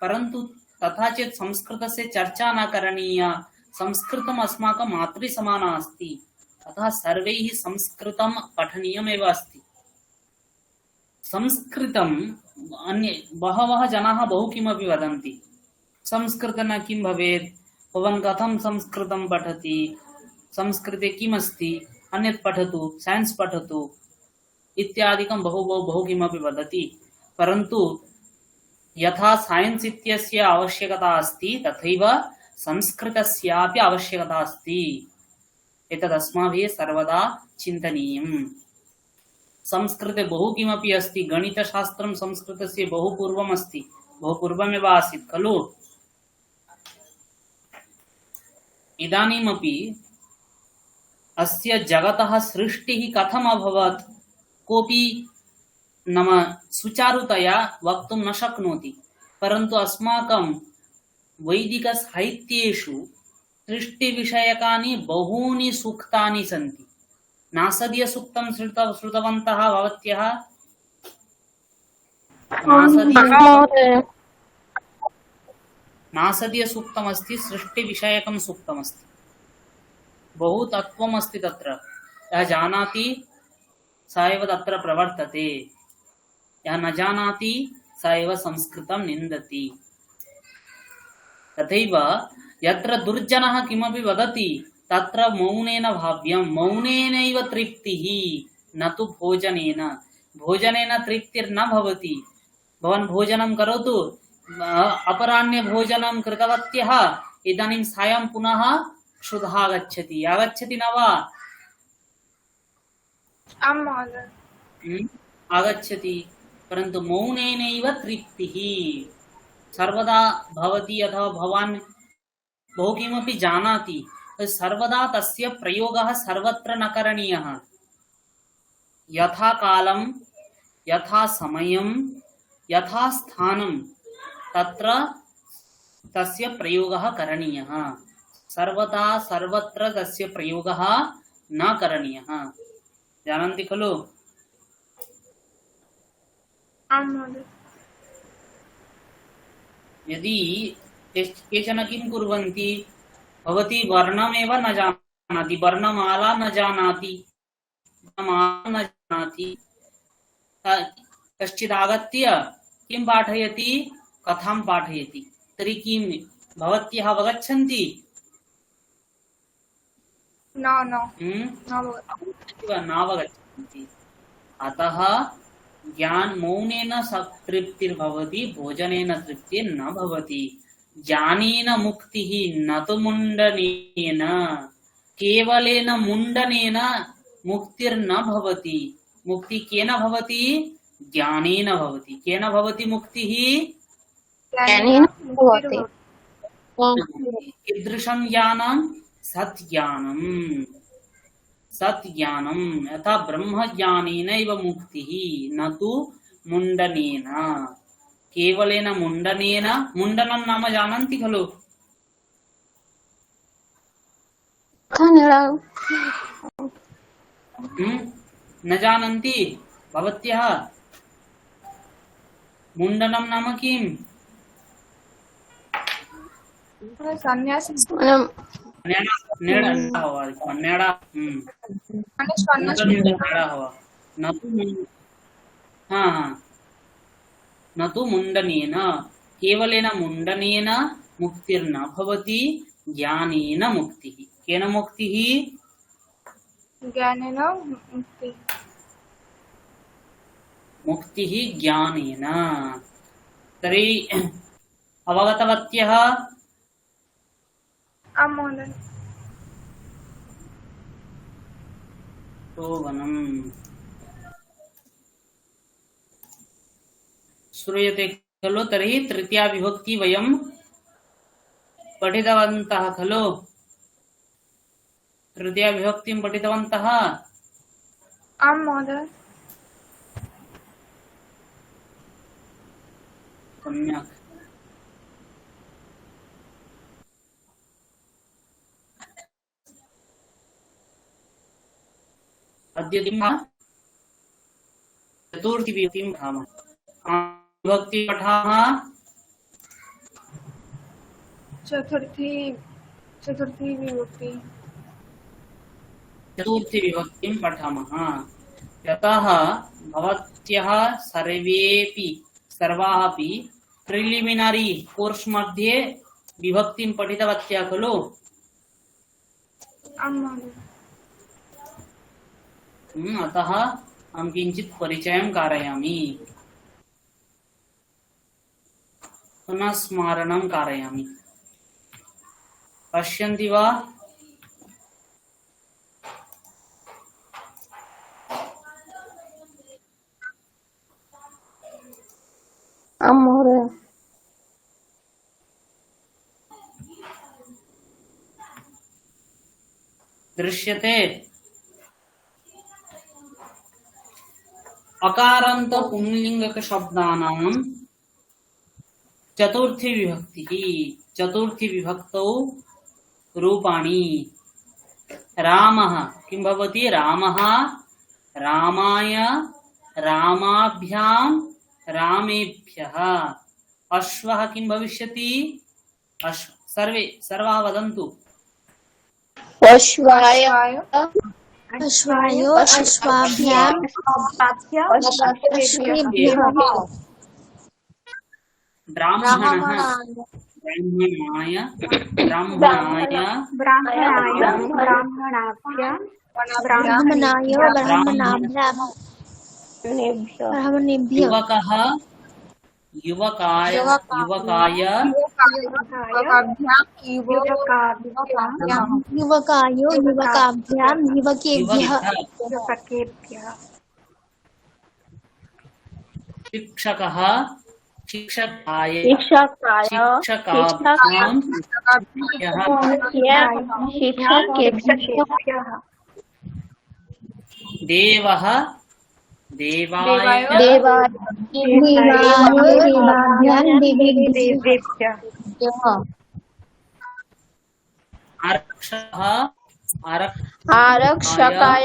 परन्तु तथा चेत् संस्कृतस्य चर्चा न करणीया। संस्कृतम् अस्माकं मातृसमाना अस्ति, अतः सर्वैः संस्कृतं पठनीयमेव अस्ति। संस्कृतम् अन्ये बहवः जनाः बहु किमपि वदन्ति, संस्कृतेन किं भवेत्, भवान् कथं संस्कृतं पठति, संस्कृते किमस्ति, अन्यत् पठतु, सैन्स् पठतु इत्यादिकं बहु किमपि वदति। परन्तु यथा सैन्स् इत्यस्य आवश्यकता अस्ति तथैव संस्कृतस्यापि आवश्यकता अस्ति। एतद् अस्माभिः सर्वदा चिन्तनीयम्। संस्कृते बहु किमपि अस्ति। गणितशास्त्रं संस्कृतस्य बहु पूर्वम् अस्ति, बहु पूर्वमेव आसीत् खलु। इदानीमपि अस्य जगतः सृष्टिः कथम् अभवत् कोऽपि नाम सुचारुतया वक्तुं न शक्नोति। परन्तु अस्माकं वैदिकसाहित्येषु सृष्टिविषयकानि बहूनि सूक्तानि सन्ति। नासदीयसूक्तं श्रुतवन्तः भवत्यः? नासदीयसूक्तमस्ति, सृष्टिविषयकं सूक्तमस्ति। बहु तत्त्वमस्ति तत्र। यः जानाति स एव तत्र प्रवर्तते, यः न जानाति स एव संस्कृतं निन्दति। तथैव यत्र दुर्जनः किमपि वदति तत्र मौनेन भाव्यं, मौनेनैव तृप्तिः, न तु भोजनेन। भोजनेन तृप्तिर्न भवति। भवान् भोजनं करोतु, अपराह्ने भोजनं कृतवत्यः, इदानीं सायं पुनः क्षुधा आगच्छति, आगच्छति न वा? आम् महोदय। आगच्छति। परन्तु मौनेनैव तृप्तिः सर्वदा भवति। अथवा भवान् बहु किमपि जानाति, सर्वदा तस्य प्रयोगः सर्वत्र न करणीयः। यथा कालं, यथा समयं, यथा स्थानं तत्र तस्य प्रयोगः करणीयः। सर्वदा सर्वत्र तस्य प्रयोगः न करणीयः। जानन्ति खलु? आम् महोदय। यदि केचन किं कुर्वन्ति, भवती वर्णमेव न जानाति, वर्णमाला न जानाति, न जानाति, कश्चित् आगत्य किं पाठयति, कथां पाठयति, तर्हि किं भवत्यः अवगच्छन्ति? नावगच्छन्ति। अतः मौनेन तृप्तिर्भवति, भोजनेन तृप्तिर्न भवति। ज्ञानेन मुक्तिः न तु मुण्डनेन, केवलेन मुण्डनेन मुक्तिर्न भवति। मुक्ति केन भवति? ज्ञानेन भवति। केन भवति मुक्तिः? कीदृशं ज्ञानं? सत्ज्ञानम्। सत्ज्ञानं यथा ब्रह्मज्ञानेनैव मुक्तिः, न तु मुण्डनेन। केवलेन मुण्डनेन, मुण्डनं नाम जानन्ति खलु? न जानन्ति भवत्यः? मुण्डनं नाम किम्? न तु मुण्डनेन, केवलेन मुण्डनेन मुक्तिर्न भवति, ज्ञानेन मुक्तिः। केन मुक्तिः? ज्ञानेन मुक्तिः। मुक्तिः ज्ञानेन। तर्हि अवगतवत्यः आं महोदय। शोभनम्। श्रूयते खलु? तर्हि तृतीया विभक्ति वयं पठितवन्तः खलु? तृतीया विभक्तिं पठितवन्तः? आं महोदय। सम्यक्। अद्य चतुर्थी विभक्तिं पठामः। विभक्ति पठामः। चतुर्थी विभक्ति। चतुर्थी विभक्तिं पठामः। यतः भवत्यः सर्वाः अपि प्रिलिमिनरी कोर्स मध्ये विभक्तिं पठितवत्यः खलु? आं महोदय। अतः अहं किञ्चित् परिचयं कारयामि, पुनः स्मारणं कारयामि। पश्यन्ति वा? आं महोदय। दृश्यते? अकारान्त पुंलिङ्गक शब्दानां चतुर्थी विभक्तिः। चतुर्थी विभक्तौ रूपाणि। रामः किं भवति? रामः, रामाय, रामाभ्यां, रामेभ्यः। अश्वः किं भविष्यति? सर्वाः वदन्तु। अश्वाय, अश्वाय, अश्वाभ्याम्, अश्वेभ्यः, ब्राह्मणः, ब्राह्मणाय, ब्राह्मणाभ्यां, ब्राह्मणेभ्यः, युवकः, युवकाय, युवकाय, युवकाय, युवकाभ्याम्, युवकेभ्यः, शिक्षकः, शिक्षकाय, शिक्षकाय, शिक्षकाभ्यां, शिक्षकेभ्यः, देवः, देवाय, देवाभ्याम्, देवेभ्यः, आरक्षः, आरक्षकाय,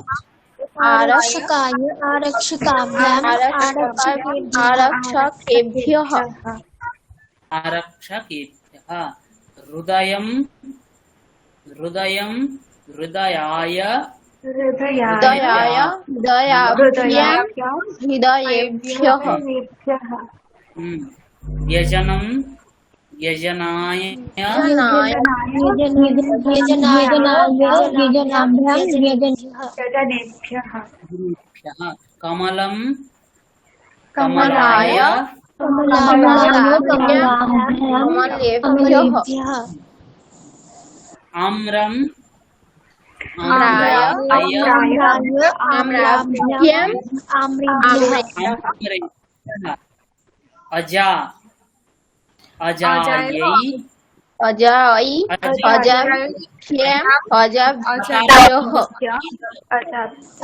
आरक्षकाय, आरक्षकाभ्याम्, आरक्षकेभ्यः, आरक्षकेभ्यः। हृदयं, हृदयं, हृदयाय, हृदयाय, हृदयाभ्याम्, हृदयेभ्यः, व्यजनं, व्यजनाय, यजनाय, यजनाभ्याम्, गुरुभ्यः। कमलं, कमलाय, कमलेभ्यः, आम्रं, आम्राभ्याम्, अजा, अजायै, अजाभ्याम्,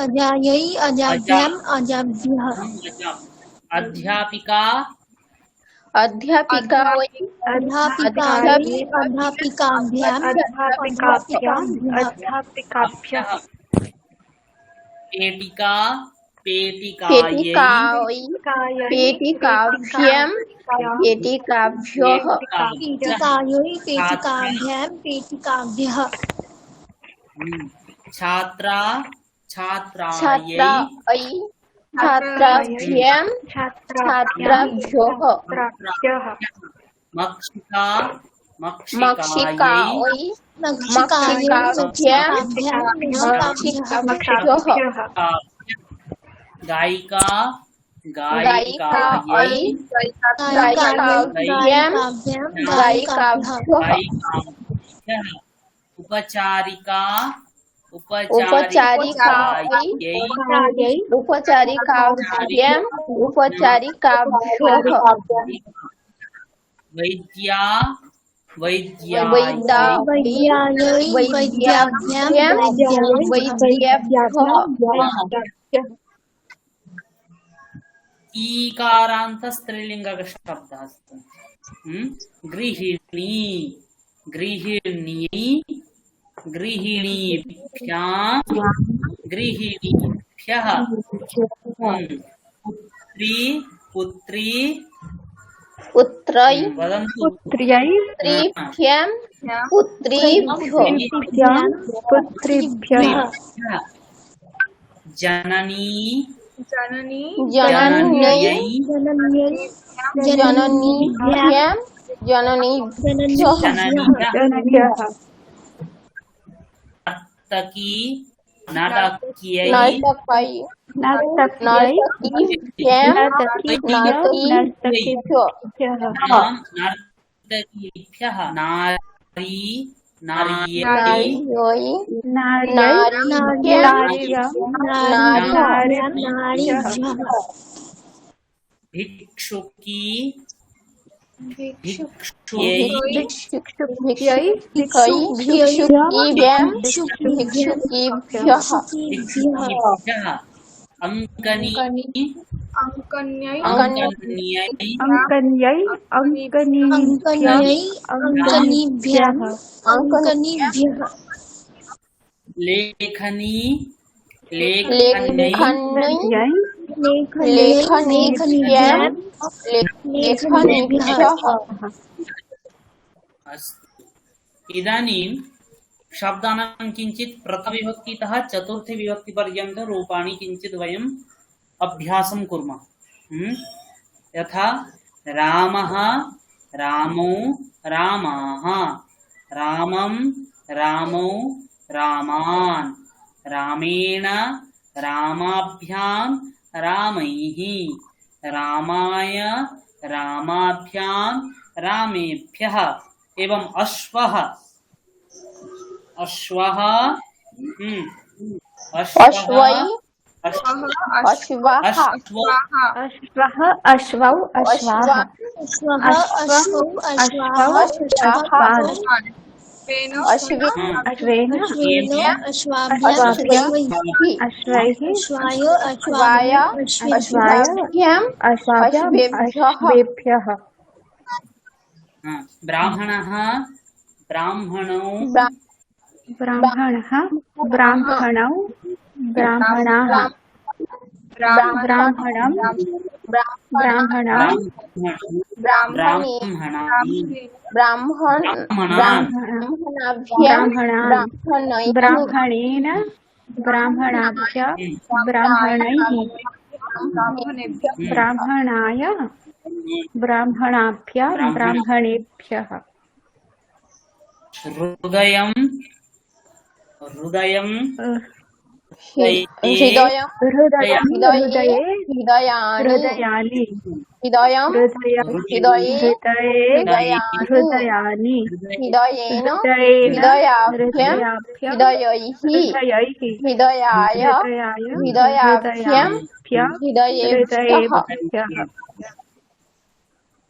अजायै, अजाभ्याम्, अजाभ्यः, अध्यापिका, अध्यापिकायै, अध्यापिकायै, अध्यापिकाभ्याम्, अध्यापिकाभ्यः, पेटिका, पेटिकायै, पेटिकाभ्याम्, पेटिकाभ्यः, पेटिकायै, पेटिकाभ्याम्, पेटिकाभ्यः, छात्रा, छात्रायै, छात्राभ्याम्, छात्राभ्यः, मक्षिका, मक्षिकायै, मक्षिकाभ्याम्, मक्षिकाभ्यः, गायिका, गायिकायै गायिकाभ्यां गायिकाभ्यः उपचारिका उपचारिकाभ्यां उपचारिकाभ्यः वैद्या वैद्यायै वैद्याभ्यां वैद्याभ्यः ईकारांत स्त्रीलिंग शब्दः अस्ति गृहिणी गृहिणी गृहिणीभ्यां गृहिणीभ्यः पुत्री पुत्री पुत्रै वदन्तु पुत्रीभ्यां पुत्रीभ्यः जननी जननी जनन्यै जननीभ्यां जननीभ्यः नर्तकी नर्तक्यै नर्तकीभ्यां नर्तकीभ्यः नारी नार्यै भिक्षुकी भिक्षुयै भिक्षुकीभ्यः अंकनी अंकन्यै अंकनीभ्यः लेखनी लेखनीभ्यः इदानीं शब्दानां किञ्चित् प्रथमविभक्तितः चतुर्थविभक्तिपर्यन्तं रूपाणि किञ्चित् वयम् अभ्यासं कुर्मः यथा रामः रामौ रामाः रामं रामौ रामान् रामेण रामाभ्यां रामैः रामाय रामाभ्यां रामेभ्यः एवं अश्वः अश्वः अश्वै अश्वः अश्वौ अश्वाः अश्वेन अश्वेभ्यः ब्राह्मणः ब्राह्मणौ ब्राह्मणाः ब्राह्मणं ब्राह्मणेन ब्राह्मणाभ्य ब्राह्मणैः ब्राह्मणाय ब्राह्मणाभ्य ब्राह्मणेभ्यः हृदयं हृदयं हृदयानि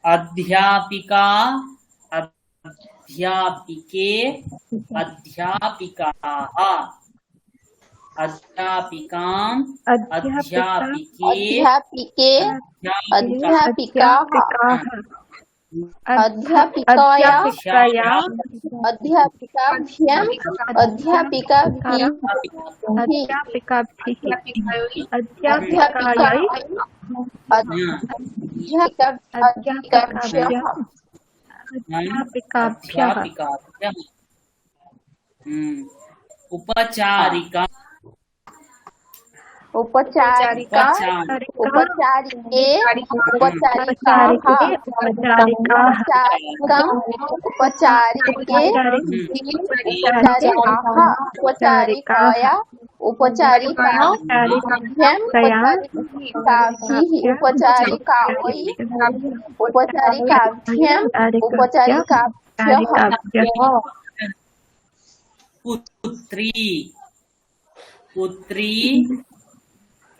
अध्यापिका अध्यापिके अध्यापिकाः अध्यापिकां अध्यापिके अध्यापिकाः अध्यापिकाभ्यां अध्यापिकाभिः अध्यापिकायै अध्यापिकाभ्यः उपचारिका उपचारिका उपचारिके उपचारिकाः उपचारिके उपचारिकाः उपचारिकाय उपचारिकाभ्याम् उपचारिकाभिः उपचारिकाभ्याम् उपचारिकाभ्यः पुत्री पुत्री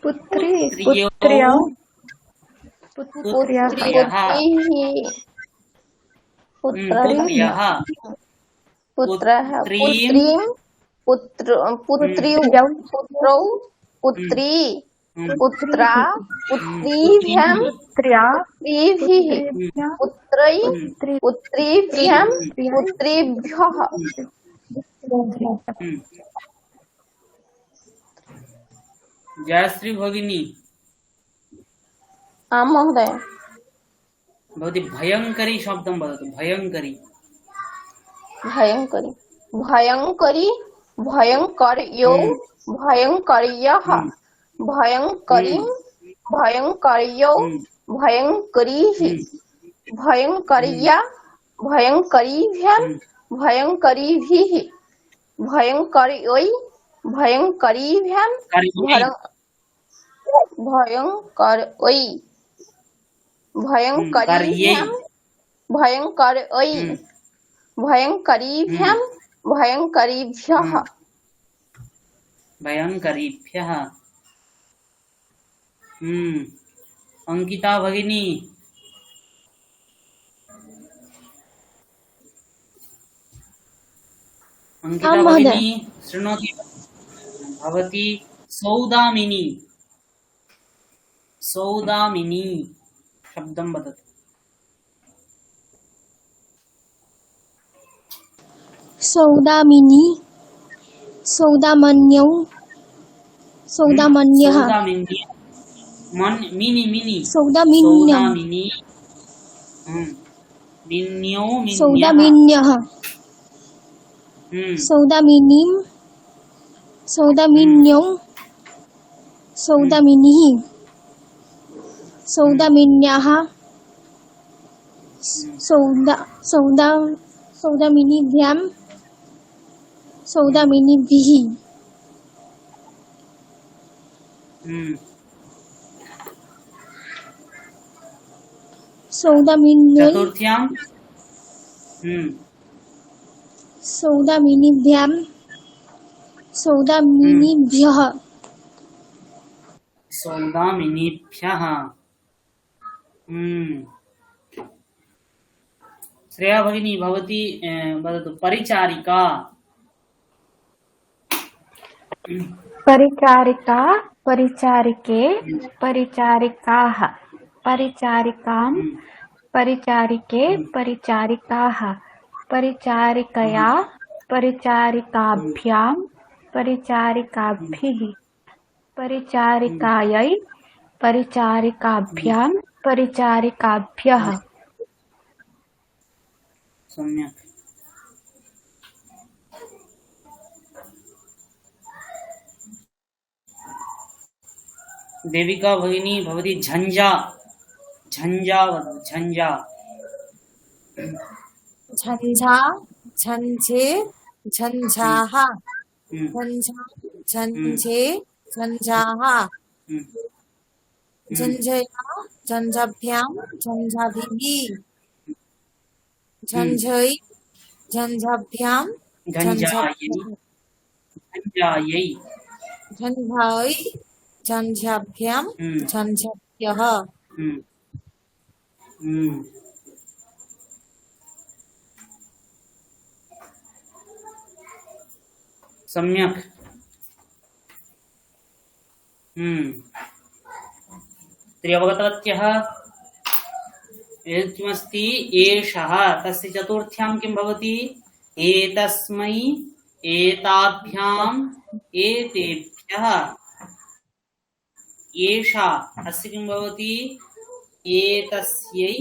पुत्री पुत्र्यौ पुत्र्यौ पुत्र्यः पुत्र्यः पुत्र्यः पुत्रः पुत्रीं पुत्रौ पुत्री पुत्रा पुत्रीभ्यां पुत्रीभिः पुत्रै पुत्रीभ्यां पुत्रीभ्यः जयश्री भगिनी आं महोदय भवती भयंकरी शब्दं वदतु भयंकरी भयंकरी भयंकरी भयंकर्यो भयंकर्यः भयंकरीं भयंकर्यौ भयंकरीः भयंकर्या भयंकरीभ्यां भयंकरीभिः भयंकर्यै भयंकरीभ्यां भयंकर्यै भयंकरीभ्यां भयंकर्यै भयंकरीभ्यां भयंकरीभ्यः भयंकरीभ्यः अंकिता भगिनी अंकिता भगिनी शृणोति भवती सौदामिनी सौदामिनी शब्दं वदतु सौदामिनी सौदामन्यौ सौदामन्यः सौदामिनी मिनी मिनी सौदामिन्यौ सौदामिनी मिन्यो मिन्यः सौदामिन्यः सौदामिनीं सौदामिन्यौ सौदामिनीः सौदामिन्याः सौदामिनीभ्यां सौदामिनीभिः सौदामिन्यै चतुर्थ्यां सौदामिनीभ्यां सौदामिनीभ्यः सौदामिनीभ्यः श्रेया भगिनी भवती वदतु परिचारिका परिचारिका परिचारिके परिचारिकाः परिचारिकां परिचारिके परिचारिकाः परिचारिकया परिचारिकाभ्यां परिचारिकाभिः परिचारिकायै परिचारिकाभ्यां परिचारिकाभ्यः सम्यक् देविका भगिनी भवती झंझा झंझा वदतु झंझा झंझा झंझे झंझाः झंझा झंझे झंझाः झंझया झंझाभ्यां झंझाभिः झंझै झंझाभ्यां झंझायै झंझायै झंझायै झंझाभ्यां झंझाभ्यः सम्यक् त्र्यवगतवत्यः किमस्ति एषः तस्य चतुर्थ्यां किं भवति एतस्मै एताभ्याम् एतेभ्यः एषा अस्य किं भवति एतस्यै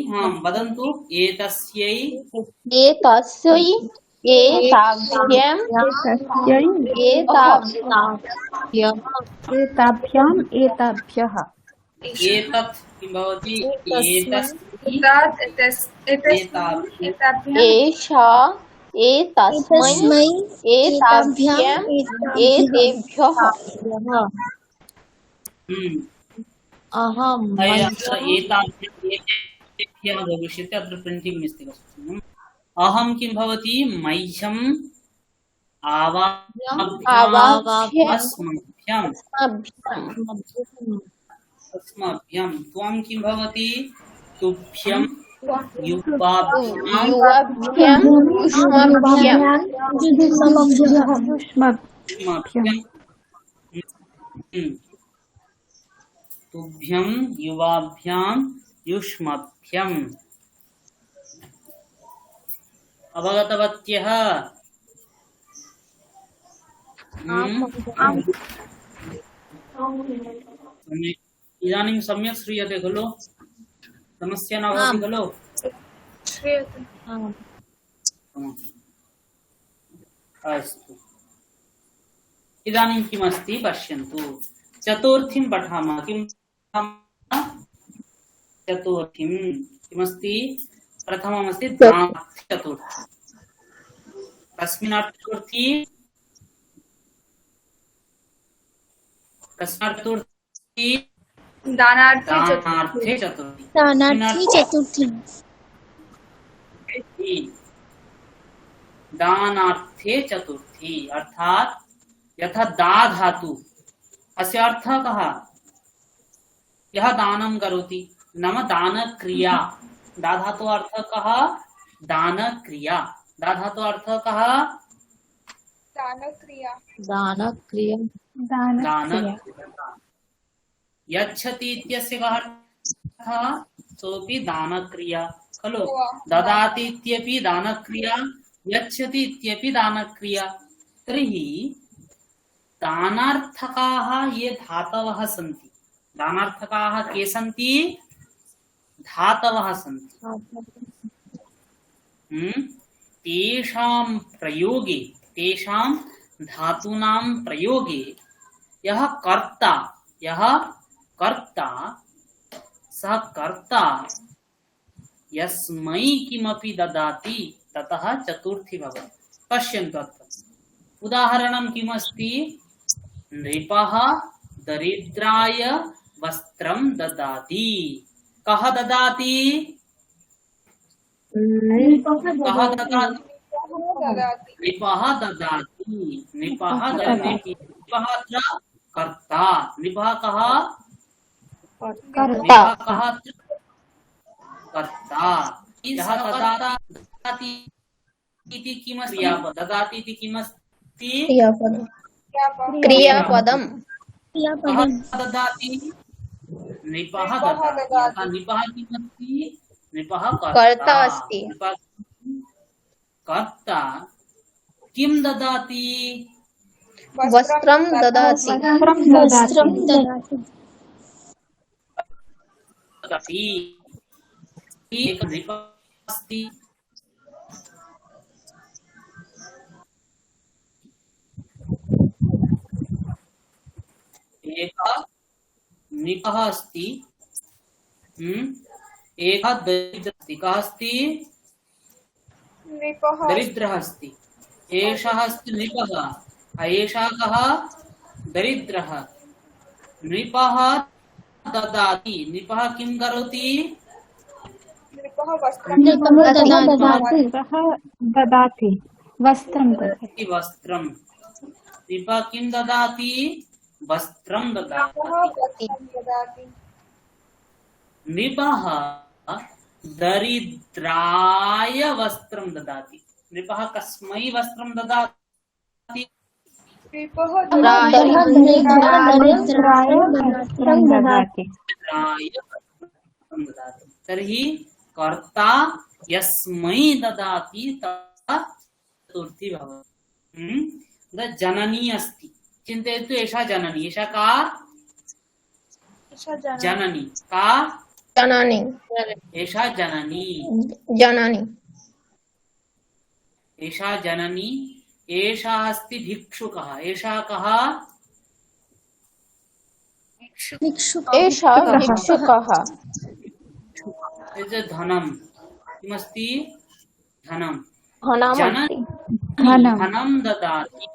वदन्तु एतस्यै एतस्यै एताभ्याम् एताभ्याम् एताभ्यः एतत् किं भवति एतस्यै एताभ्याम् एषा एतस्मै एतस्मै एताभ्याम् एतेभ्यः अहं एताभ्यः भविष्यति अत्र प्रिण्टिङ्ग् मिस्टेक् अस्ति। अहं किं भवति मह्यम् आवाभ्याम् अस्मभ्यम् अस्मभ्यं त्वं किं भवति तुभ्यं युवाभ्याम् युवाभ्याम् युष्माभ्याम् युष्मभ्यं तुभ्यं युवाभ्यां युष्मभ्यम् अवगतवत्यः? इदानीं सम्यक् श्रूयते खलु? समस्या न भवति खलु? श्रूयते। अस्तु, इदानीं किमस्ति पश्यन्तु। चतुर्थीं पठामः। किं चतुर्थीं किमस्ति? प्रथममस्ति दानार्थी। कस्मिन् चतुर्थी? कस्मात् चतुर्थी? दानार्थी चतुर्थी। दानार्थी चतुर्थी दानार्थे चतुर्थी अर्थात यथा दा धातु अस्य अर्थः कः? यः दानं करोति नाम दान क्रिया। दा धातु अर्थः कः? दान क्रिया। दा धातु अर्थः कः? दानक्रिया। दानक्रिया दान क्रिया। यच्छति इत्यस्य कः अर्थः? सोऽपि दानक्रिया खलु? ददाति इत्यपि दानक्रिया, यच्छति इत्यपि दानक्रिया। तर्हि दानार्थकाः ये धातवः सन्ति, दानार्थकाः के सन्ति? धातवः सन्ति। तेषां प्रयोगे, तेषां धातूनां प्रयोगे यः कर्ता सः कर्ता यस्मै किमपि ददाति ततः चतुर्थी भवति। पश्यन्तु अत्र उदाहरणं किमस्ति? नृपः दरिद्राय वस्त्रं ददाति। कः ददाति? कः ददाति? नृपः ददाति। नृपः अत्र कर्ता। नृपः कः? कर्ता। कर्ता। यः ददाति इति किमस्ति? ददाति इति किमस्ति? क्रियापदम्। कः ददाति? नृपः ददाति। नृपः किमस्ति? नृपः कर्ता अस्ति। कर्ता किं ददाति? वस्त्रं ददाति। एक नृपः अस्ति। एकः नृपः अस्ति। एकः दरिद्रः अस्ति। कः अस्ति? दरिद्रः अस्ति। एषः अस्ति नृपः, एषः कः? दरिद्रः। नृपः ददाति। नृपः किं करोति? ददाति वस्त्रं ददाति। वस्त्रं। नृपः किं ददाति? वस्त्रं ददाति। नृपः दरिद्राय वस्त्रं ददाति। नृपः कस्मै वस्त्रं ददाति? तर्हि कर्ता यस्मै ददाति चतुर्थी भवति। जननी अस्ति। चिन्तयतु, एषा जननी। एषा का? जननी। का? जननी। एषा जननी। जननी। एषा जननी। एषा अस्ति भिक्षुकः। एषा कः? एषः भिक्षुकः। धनं किमस्ति? धनं। धनमस्ति। धनम। धनं ददाति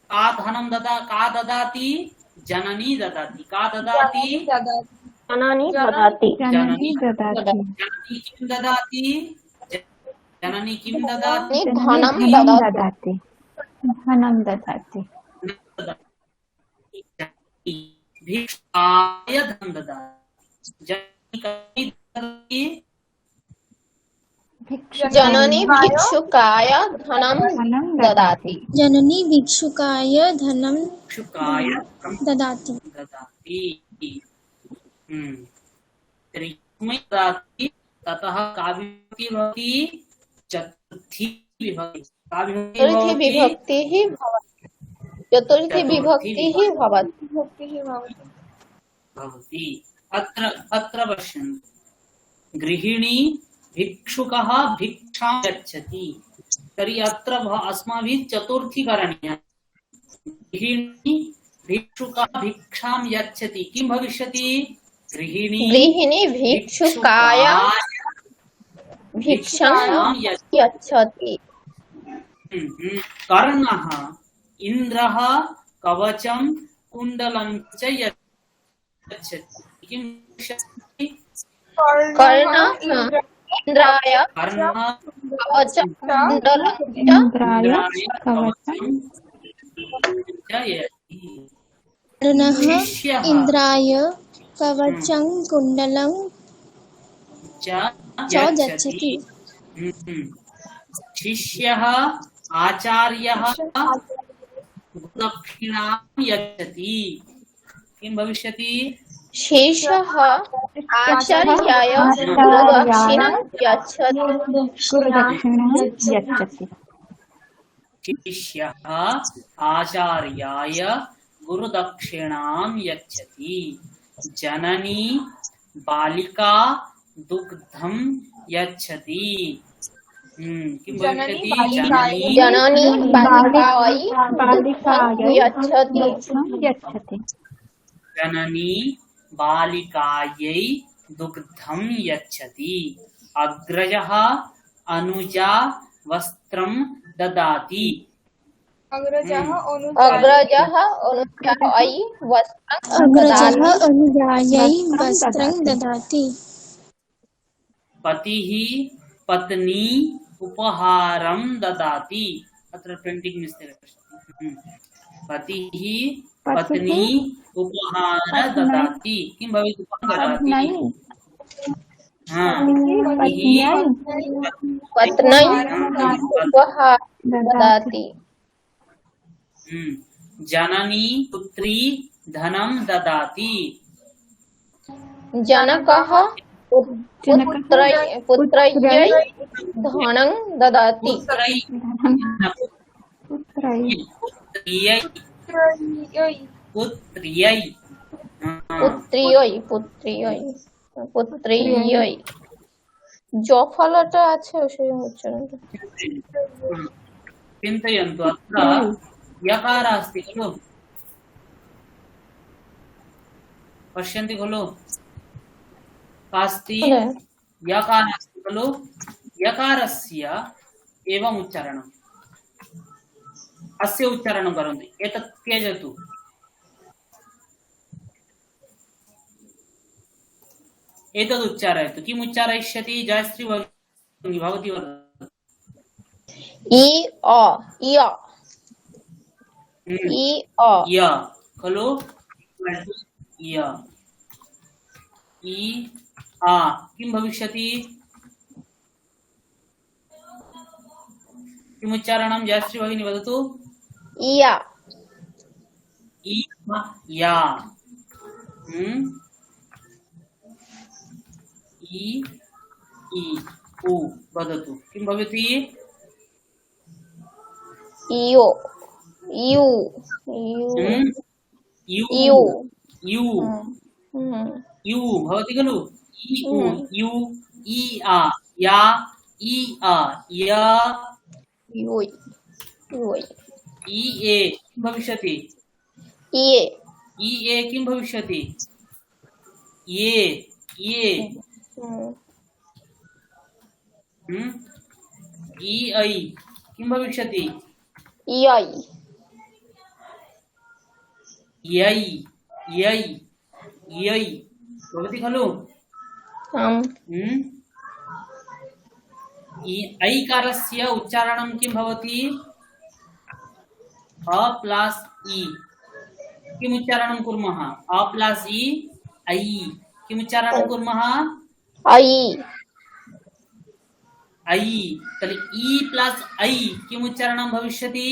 का ददाति जननी ददाति का ददाति जननी ददाति जननी ददाति जननी किं ददाति जननी किं ददाति धनं धनं ददाति ददाति धनं ददाति भिक्षाय धनं ददाति जननी जननी भिक्षुकाय धनं धनं ददाति जननी भिक्षुकाय धनं भिक्षुकाय ददाति ददाति त्रिमै ददाति ततः का विभक्ति भवति चतुर्थी विभक्ति का चतुर्थी विभक्तिः भवति चतुर्थी विभक्तिः भवति भवति अत्र पश्यन्तु गृहिणी भिक्षुकः भिक्षां यच्छति तर्हि अत्र अस्माभिः चतुर्थी करणीया गृहिणी भिक्षुकः भिक्षां यच्छति किं भविष्यति गृहिणी भिक्षुकाय भिक्षां यच्छति कर्णः इन्द्रः कवचं कुण्डलं च यच्छति किं भविष्यति कर्ण इन्द्राय कर्णः कवचं कुण्डलं च इन्द्राय कवचं च यच्छति कर्णः शिष्यः इन्द्राय कवचं कुण्डलं च च यच्छति शिष्यः आचार्यः दक्षिणां यच्छति किं भविष्यति शेषः आचार्याय गुरुदक्षिणां यच्छति गुरुदक्षिणां यच्छति शिष्यः आचार्याय गुरुदक्षिणां यच्छति जननी बालिका दुग्धं यच्छति किं भविष्यति जननी बालिकायै बालिकायै यच्छति यच्छति जननी बालिकायै दुग्धं यच्छति अग्रजः अनुजा वस्त्रं ददाति अग्रजः अग्रजः अनुजायै वस्त्रं अग्रजः ददाति अनुजायै वस्त्रं ददाति पतिः पत्नी उपहारं ददाति अत्र प्रिंटिंग मिस्टेक पतिः पत्नी उपहार ददाति किं भवेत् ददाति पत्न्यै उपहारं ददाति जननी पुत्री धनं ददाति जनकः पुत्र्यै धनं ददाति पुत्र्यै पुत्र्यै पुत्र्यै ज फलटा আছে সেই উচ্চারণটা चिन्तयन्तु अत्र यकार अस्ति खलु पश्यन्ति खलु अस्ति यकार अस्ति खलु यकारस्य एवम् उच्चारणम् अस्य उच्चारणं करोतु एतत् त्यजतु एतद् उच्चारयतु किम् उच्चारयिष्यति जयश्री भवती वदतु इ अ य इ अ य खलु य इ आ किं भविष्यति किम् उच्चारणं जयश्री भगिनी वदतु इया इ या इ इ उ वदतु किं भवति इयो यू यु यू यु यु भवति खलु इ उ यु इ आ या इ आ या योय योय इ ए किं भविष्यति इये इ ए किं भविष्यति ये ये इ ऐ किं भविष्यति? यै यै यै यै भवति खलु? आम् ऐकारस्य उच्चारणं किं भवति? अ प्लस इ किम् उच्चारणं कुर्मः? अ प्लस इ ऐ किम् उच्चारणं कुर्मः? ऐ ऐ तर्हि इ प्लस ऐ किम् उच्चारणं भविष्यति?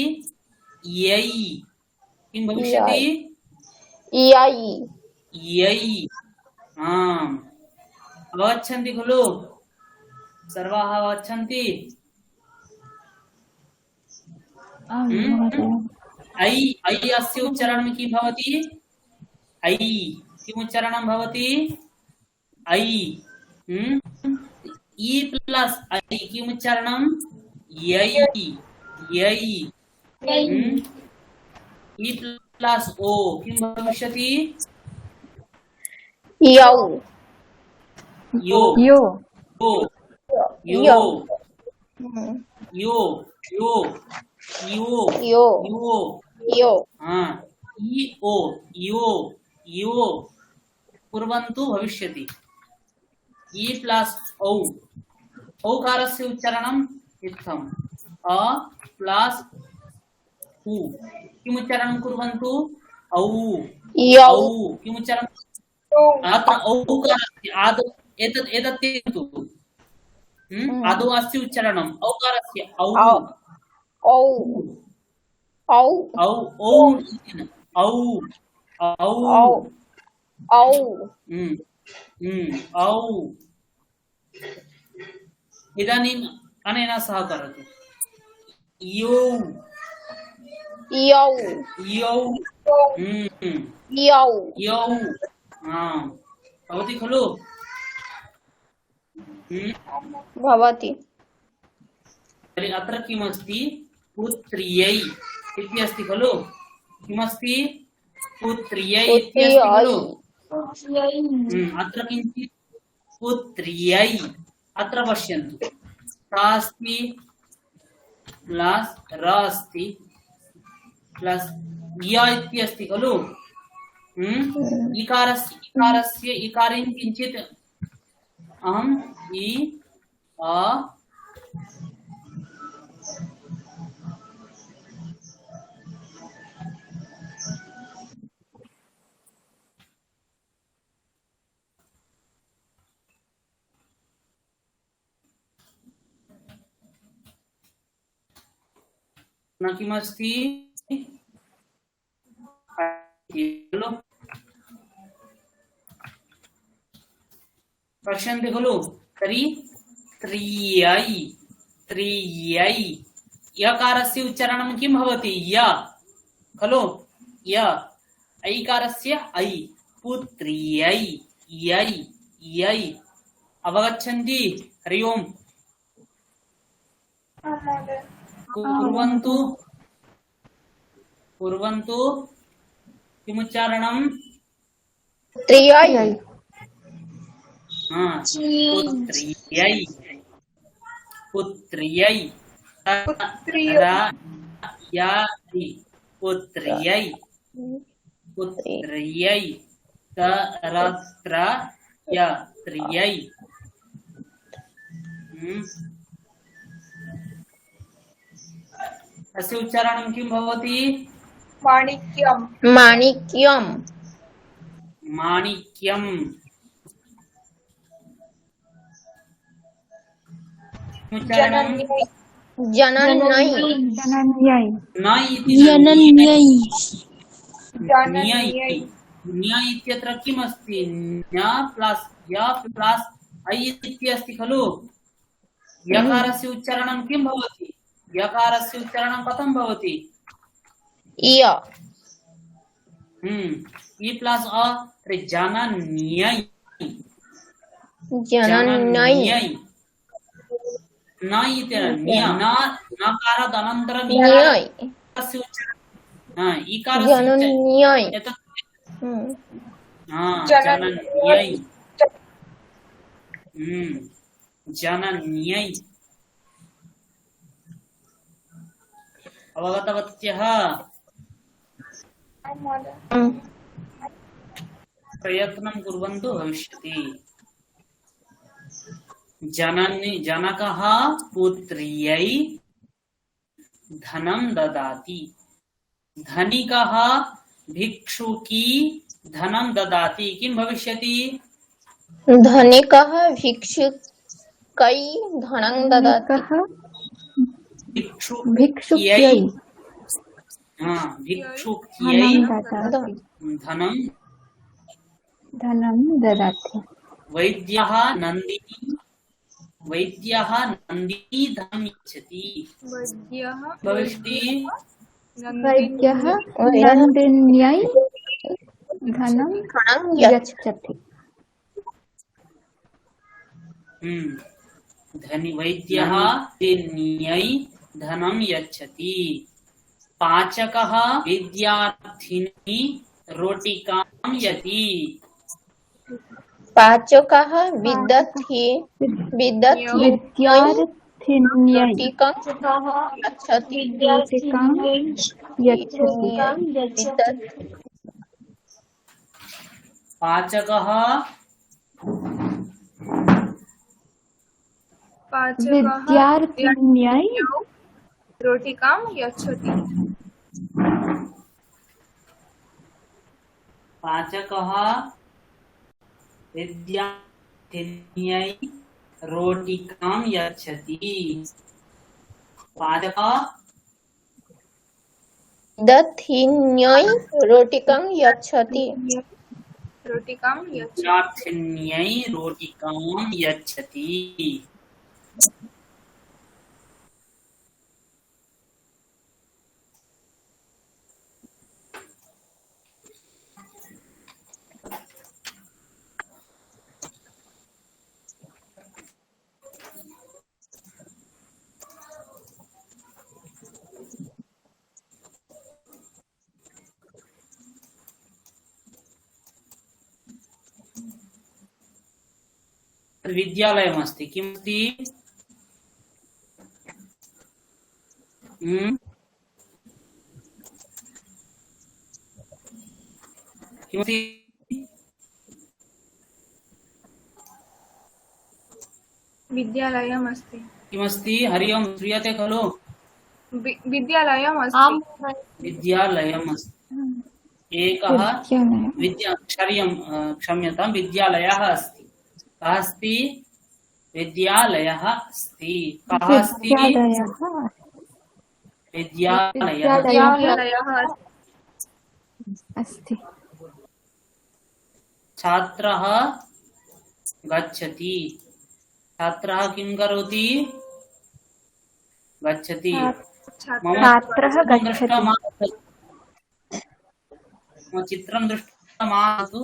यै किं भविष्यति? यै यै आम् अवगच्छन्ति खलु? सर्वाः अवगच्छन्ति? ऐ ऐ अस्य उच्चारणं किं भवति? ऐ किम् उच्चारणं भवति? ऐ इ प्लस ऐ किम् उच्चारणं? यै यै इ प्लस ओ किं भविष्यति? यौ यो यो यो यो यो यो यो यो यो यो यो हाँ इ ओ यो यो कुर्वन्तु भविष्यति। इ प्लस औ औकारस्य उच्चारणम् इत्थम् अ प्लस उ किम् उच्चारणं कुर्वन्तु? औ यौ औ किम् उच्चारणं? अत्र औकारस्य आदौ एतत् त्यजतु। आदौ अस्ति उच्चारणम् औकारस्य औ औ औ औ औ इति न। औ औ औ औ इदानीम् अनेन सह करोतु। यौ यौ यौ यौ यौ भवति खलु? भवति तर्हि अत्र किमस्ति? पुत्र्यै इति अस्ति खलु? किमस्ति? पुत्र्यै इति अस्ति खलु? अत्र किञ्चित् पुत्र्यै अत्र पश्यन्तु सा अस्ति प्लस र अस्ति प्लस य इति अस्ति खलु? इकारस्य इकारेण किञ्चित् अहम् इ अ न किमस्ति? पश्यन्ति खलु? तर्हि त्रियै त्रियै यकारस्य उच्चारणं किं भवति? य खलु? य ऐकारस्य ऐ पुत्र्यै यै यै अवगच्छन्ति? हरि ओम् कुर्वन्तु कुर्वन्तु किमुच्चारणं? त्रियै पुत्र्यै पुत्र्यै पुत्र्यै पुत्र्यै त्र्यै अस्य उच्चारणं किं भवति? माणिक्यम माणिक्यम माणिक्यम् उच्चारणं जनन्यै जनन्यै न इति जनन्यै न्यै न्यै इत्यत्र किम् अस्ति? न्य प्लस य प्लस ऐ इति अस्ति खलु? यकारस्य उच्चारणं किं भवति? यकारस्य उच्चारणं कथं भवति? य इ प्लस अ तर्हि जनन्यै जनन्यै न इति नकारात् अनन्तरं न्यै इकारस्य उच्चारणं इकारस्य जनन्यै एतत् जनन्यै जनन्यै अवगतवत्यः हम्म, प्रयत्नं कुर्वन्तु भविष्यति। जनकः पुत्र्यै धनं ददाति। धनिकः भिक्षुकी धनं ददाति। किं भविष्यति? धनिकः भिक्षुकै धनं ददाति। धनिकः भिक्षुक्यै भिक्षुक्यै भिक्षुक्यै धनं ददाति। धनं धनं ददाति। वैद्यः नन्दिनी धनं यच्छति। भविष्यति वैद्यः नन्दिन्यै धनं यच्छति। वैद्यः नन्दिन्यै धनं यच्छति। पाचकः विद्यार्थिनी रोटिकां यति। पाचकः विद्यार्थिन्यै विद्यार्थिन्यै यच्छति। रोटिकां यच्छति। पाचकः विद्यार्थिन्यै रोटिकां यच्छति। पाचकः विद्यार्थिन्यै रोटिकां यच्छति। पाचकः विद्यार्थिन्यै रोटिकां यच्छति। विद्यार्थिन्यै रोटिकां यच्छति। विद्यालयमस्ति। किमस्ति? किमस्ति? विद्यालयमस्ति। किमस्ति? हरि ओम् श्रूयते खलु? विद्यालयमस्ति। विद्यालयमस्ति। एकः क्षम्यतां विद्यालयः अस्ति। कः अस्ति? विद्यालयः अस्ति। कः अस्ति? विद्यालयः अस्ति। छात्रः गच्छति। छात्रः किं करोति? गच्छति। छात्रः गच्छति। चित्रं दृष्ट्वा मास्तु।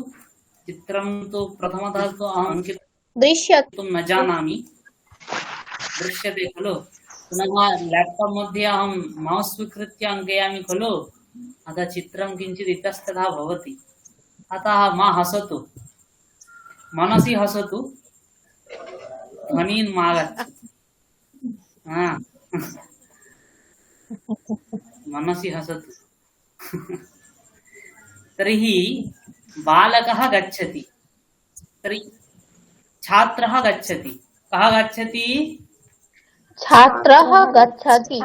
चित्रं तु प्रथमतः तु अहं दृश्यते। न जानामि। दृश्यते खलु? पुनः लैपटॉप मध्ये अहं माउस् स्वीकृत्य अङ्कयामि खलु? अतः चित्रं किञ्चित् इतस्ततः भवति। अतः मा हसतु, मनसि हसतु, ध्वनिं मा गच्छतु। मनसि हसतु। तर्हि बालकः गच्छति। तर्हि छात्रः गच्छति। कः गच्छति? छात्रः गच्छति।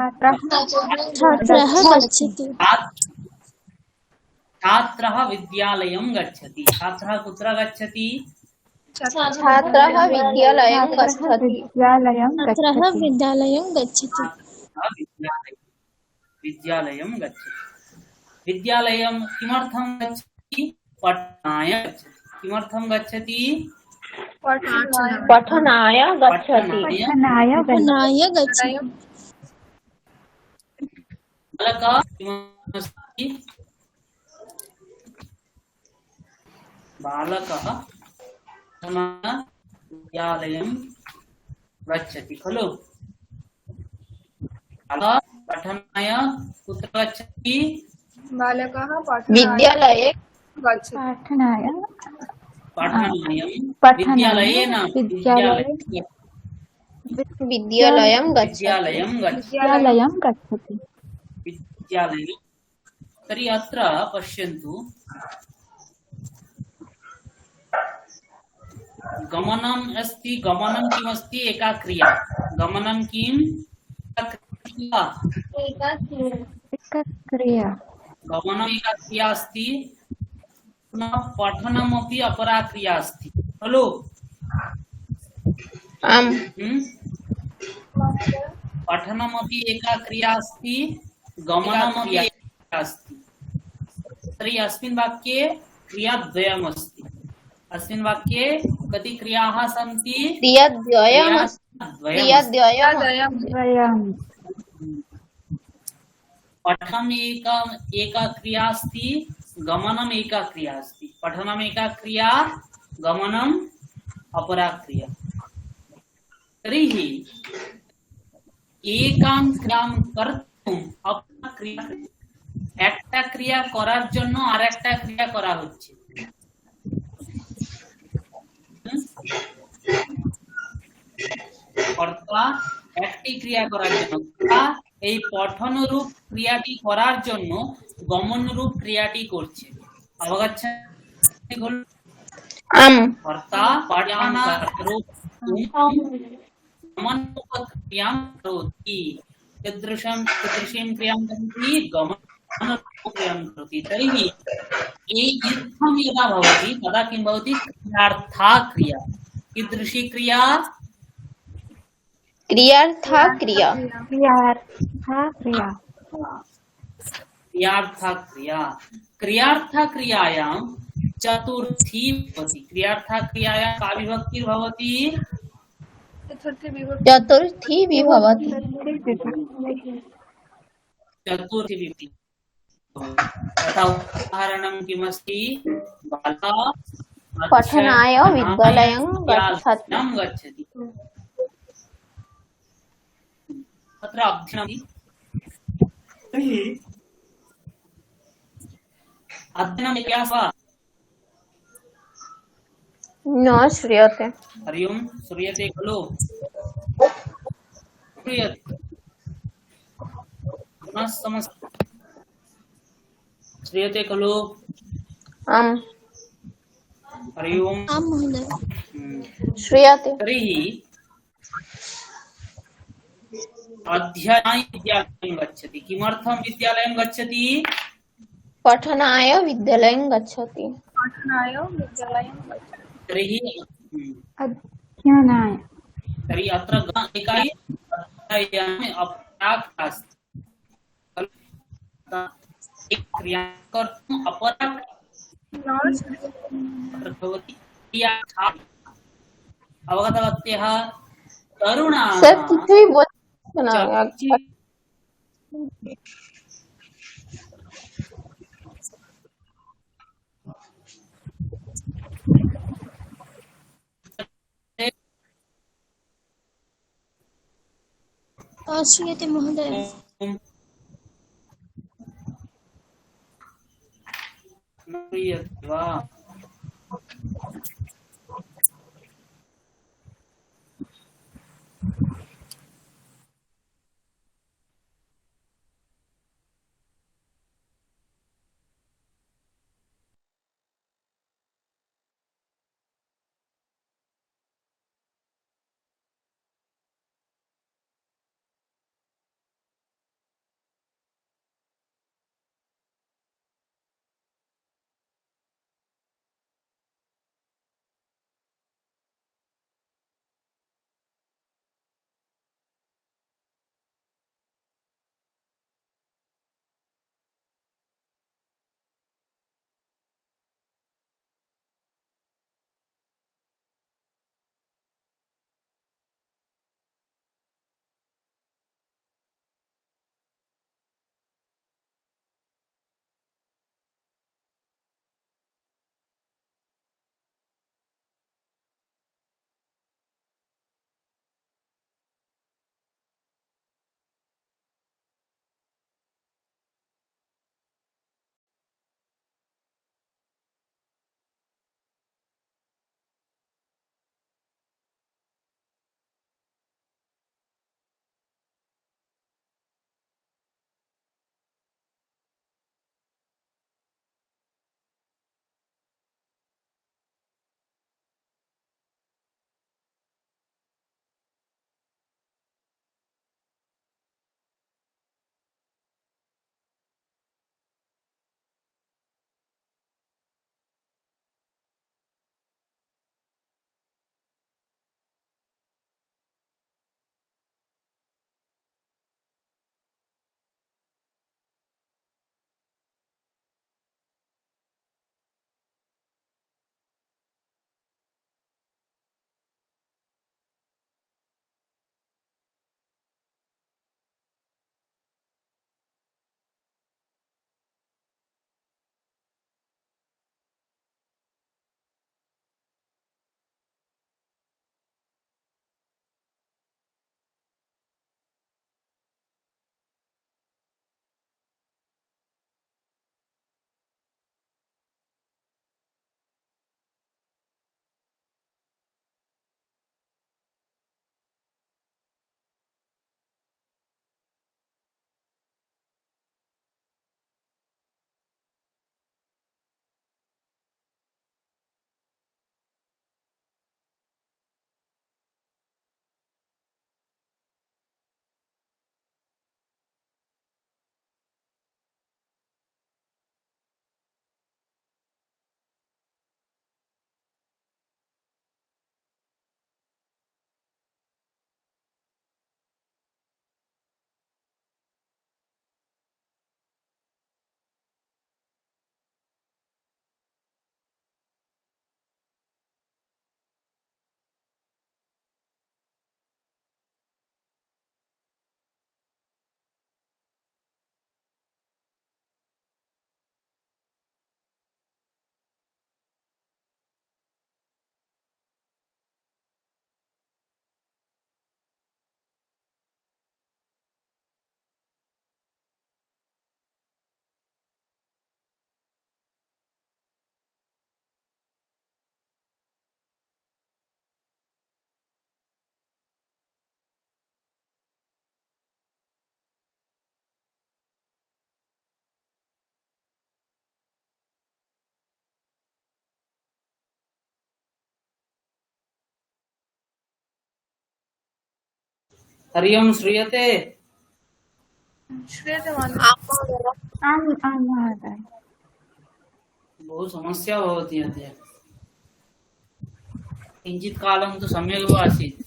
छात्रः विद्यालयं गच्छति। छात्रः कुत्र गच्छति? छात्रः विद्यालयं गच्छति। विद्यालयं गच्छति। विद्यालयं किमर्थं गच्छति? पठनाय गच्छति। किमर्थं गच्छति? पठनाय गच्छति। बालकः किमस्ति? बालकः विद्यालयं गच्छति खलु? पठनाय कुत्र गच्छति? बालकः विद्यालये विद्यालयेन विद्यालयं गच्छति। विद्यालयं गच्छति। विद्यालये। तर्हि अत्र पश्यन्तु, गमनम् अस्ति, गमनं किमस्ति? एका क्रिया। गमनं किम्? क्रिया। एका क्रिया। गमनम् एका क्रिया अस्ति, पुनः पठनमपि अपरा क्रिया अस्ति, खलु? आम्। पठनमपि एका क्रिया अस्ति, गमनमपि एका क्रिया अस्ति। तर्हि अस्मिन् वाक्ये क्रियाद्वयमस्ति। अस्मिन् वाक्ये कति क्रियाः सन्ति? क्रियाद्वयम्। द्वयम्। पठनम् एका क्रिया अस्ति, गमनम् एका क्रिया अस्ति। पठनम् एका क्रिया, गमनम् अपरा क्रिया। तर्हि एकां क्रियां कर्तुम् अपरा क्रिया, একটা ক্রিয়া করার জন্য আরেকটা ক্রিয়া করা হচ্ছে। কর্তা একটি ক্রিয়া করার জন্য, এই পঠনরূপ ক্রিয়াটি করার জন্য গমনরূপ ক্রিয়াটি করছে। অবগচ্ছেন? কর্তা পাঠনরূপ गमनरूप क्रियां करोति। कीदृशीं क्रियां करोति? गमनरूप क्रियां करोति। तर्हि इत्थं यदा भवति तदा किं भवति? क्रियार्था क्रिया। कीदृशी क्रिया? क्रियार्था क्रिया। क्रियार्था क्रिया। क्रियार्था क्रियायां चतुर्थी भवति। क्रियार्था क्रियायां का विभक्ति भवति? चतुर्थी विभवति। चतुर्थी विभक्ति। तथा उदाहरणं किमस्ति? बाला पठनाय विद्यालयं गच्छति। अत्र अध्ययनम्। तर्हि अध्ययनम् क्या वा? न श्रूयते। हरि ओम्, श्रूयते खलु? श्रूयते। श्रूयते खलु? आम्। हरि ओम्। आम् महोदय। श्रूयते। तर्हि अध्ययनाय विद्यालयं गच्छति। किमर्थं विद्यालयं गच्छति? पठनाय विद्यालयं गच्छति। पठनाय विद्यालयं गच्छति। तर्हि अध्ययनाय। तर्हि अत्र एकाकी अध्ययने अपरा अस्ति। एक क्रिया कर्तुम् अपरा भवति क्रियार्था। अवगतवत्यः? तरुणाः सर কিছুই বোঝাচ্ছে না। श्रूयते महोदय। श्रूयते वा? हरि ओम श्रूयते? श्रूयते महोदय। आम् आम् महोदय। बहु समस्या भवति अद्य। किञ्चित् कालं तु सम्यगेव आसीत्,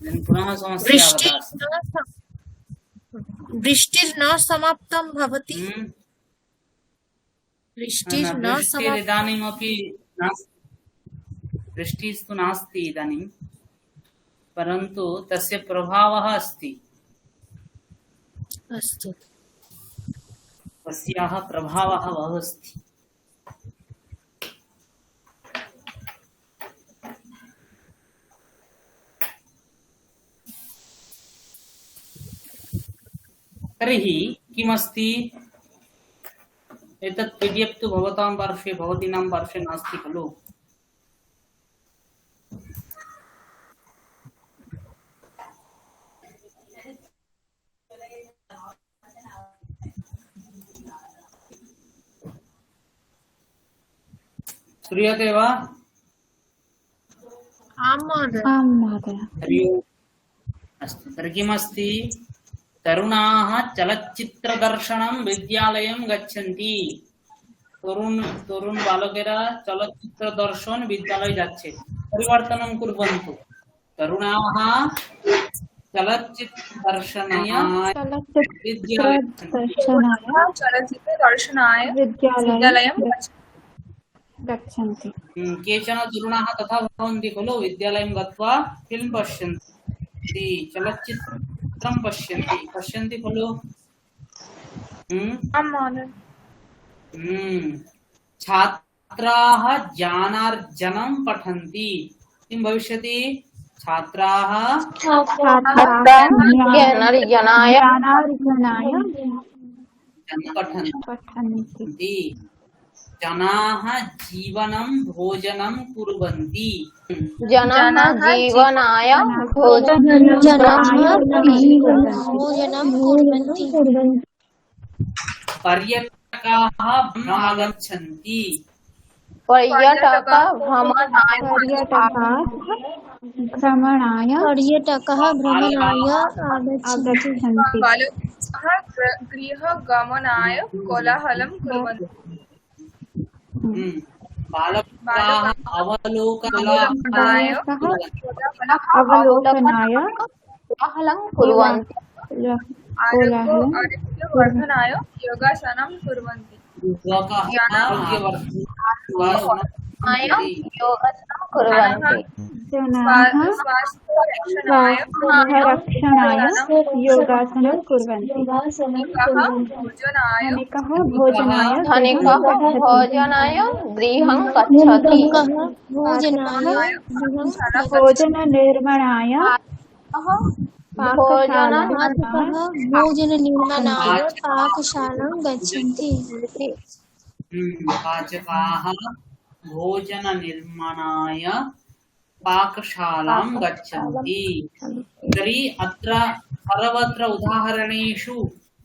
इदानीं पुनः समस्या आगता। वृष्टिर्न समाप्तं भवति। वृष्टिर्न समाप्तं। वृष्टिरिदानीमपि नास्ति, वृष्टिस्तु नास्ति इदानीं, परन्तु तस्य प्रभावः अस्ति। अस्तु। तस्याः प्रभावः बहु अस्ति। तर्हि किमस्ति? एतत् PDF तु भवतां पार्श्वे, भवतीनां पार्श्वे नास्ति खलु? श्रूयते वा? आम् महोदय। आम् महोदय। हरि ओम्। अस्तु, तर्हि किमस्ति? तरुणाः चलच्चित्रदर्शनं विद्यालयं गच्छन्ति। তরুণ বালকেরা চলচ্চিত্র দর্শন বিদ্যালয়ে যাচ্ছে। পরিবর্তनं কুর্বन्तु। তরুণাः চলচ্চিত্রদর্শনাय चलच्चित्रदर्शनाय विद्यालयं गच्छन्ति। केचन तरुणाः तथा भवन्ति खलु, विद्यालयं गत्वा फिल्म पश्यन्ति, चलच्चित्रं पश्यन्ति खलु। आम् महोदय। छात्राः ज्ञानार्जनं पठन्ति। किं भविष्यति? छात्राः ज्ञानार्जनाय पठन्ति। जनाः जीवनं भोजनं कुर्वन्ति। जनाः जीवनाय भोजनं कुर्वन्ति। पर्यटकाः भ्रमणागच्छन्ति। पर्यटकाः भ्रमणाय आगच्छन्ति। बालकाः गृहगमनाय कोलाहलं कुर्वन्ति। बालकाः अवलोकनाय कोलाहलं कुर्वन्ति। आरोग्यवर्धनाय योगासनं कुर्वन्ति। योगासनं कुर्वन्ति। स्वास्थ्यरक्षणाय योगासनं कुर्वन्ति। धनिकः भोजनाय गृहं गच्छति। भोजननिर्माणाय भोजननिर्माणाय पाकशालां गच्छन्ति। पाचकाः भोजननिर्माणाय पाकशालां गच्छन्ति। तर्हि अत्र सर्वत्र उदाहरणेषु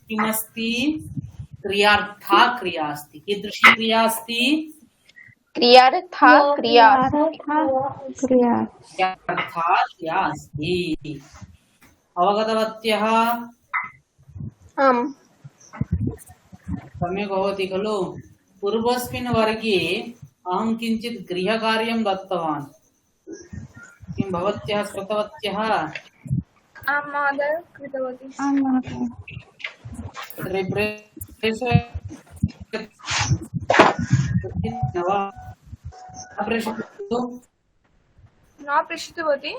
किमस्ति? क्रियार्था क्रिया अस्ति। कीदृशी क्रिया अस्ति? क्रियार्था क्रिया अस्ति। अवगतवत्यः? आम्। सम्यक् भवति खलु? पूर्वस्मिन् वर्गे अहं किञ्चित् गृहकार्यं दत्तवान्। किं भवत्यः कृतवत्यः? आम् महोदय, कृतवती। न प्रेषितवती,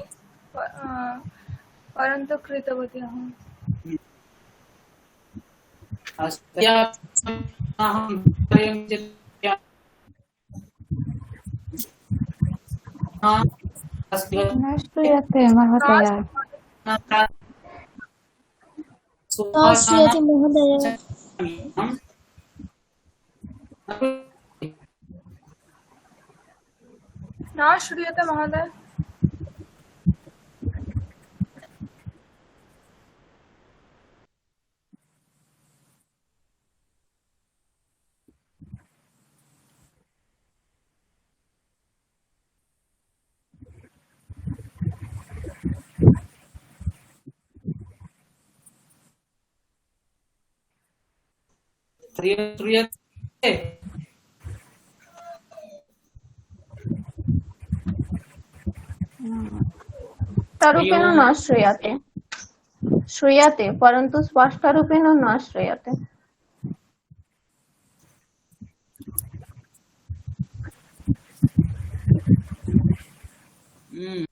परन्तु कृतवती अहम्। न श्रूयते महोदय। श्रूयते महोदय। न श्रूयते महोदय। श्रूयते? रूपेण न श्रूयते, श्रूयते परंतु स्पष्टरूपेण न श्रूयते। हम्म।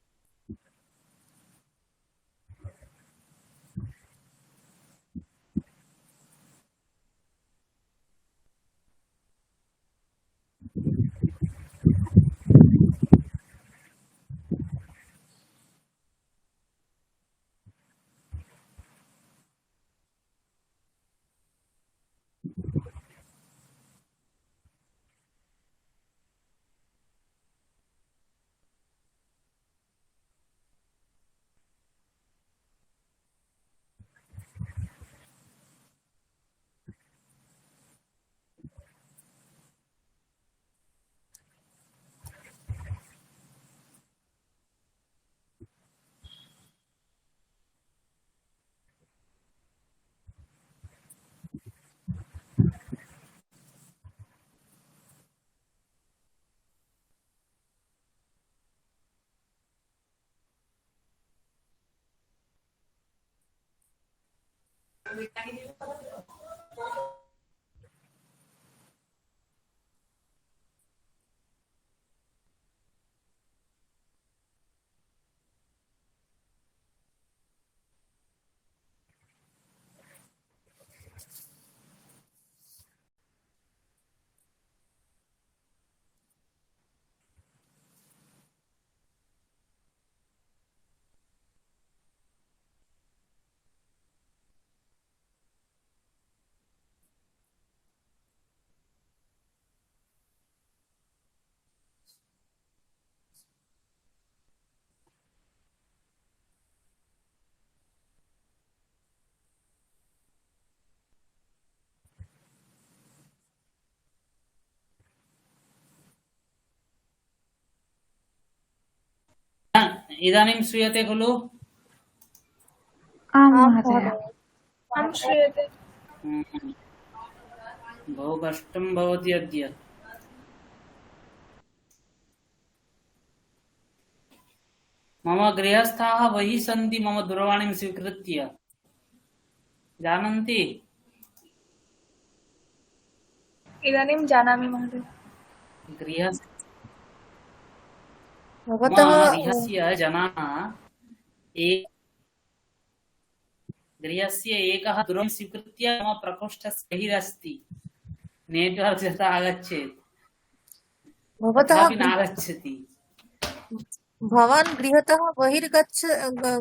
इदानीं श्रूयते खलु? आम् महोदय। आं श्रूयते। बहु कष्टं भवति अद्य। मम गृहस्थाः बहिः सन्ति मम दूरवाणीं स्वीकृत्य, जानन्ति? इदानीं जानामि महोदय। भवतः गृहस्य जनाः गृहस्य एकः दूरवाणीं स्वीकृत्य मम प्रकोष्ठस्य बहिरस्ति, नेट्वर्क् यथा आगच्छेत् भवतः तथापि नागच्छति। भवान् गृहतः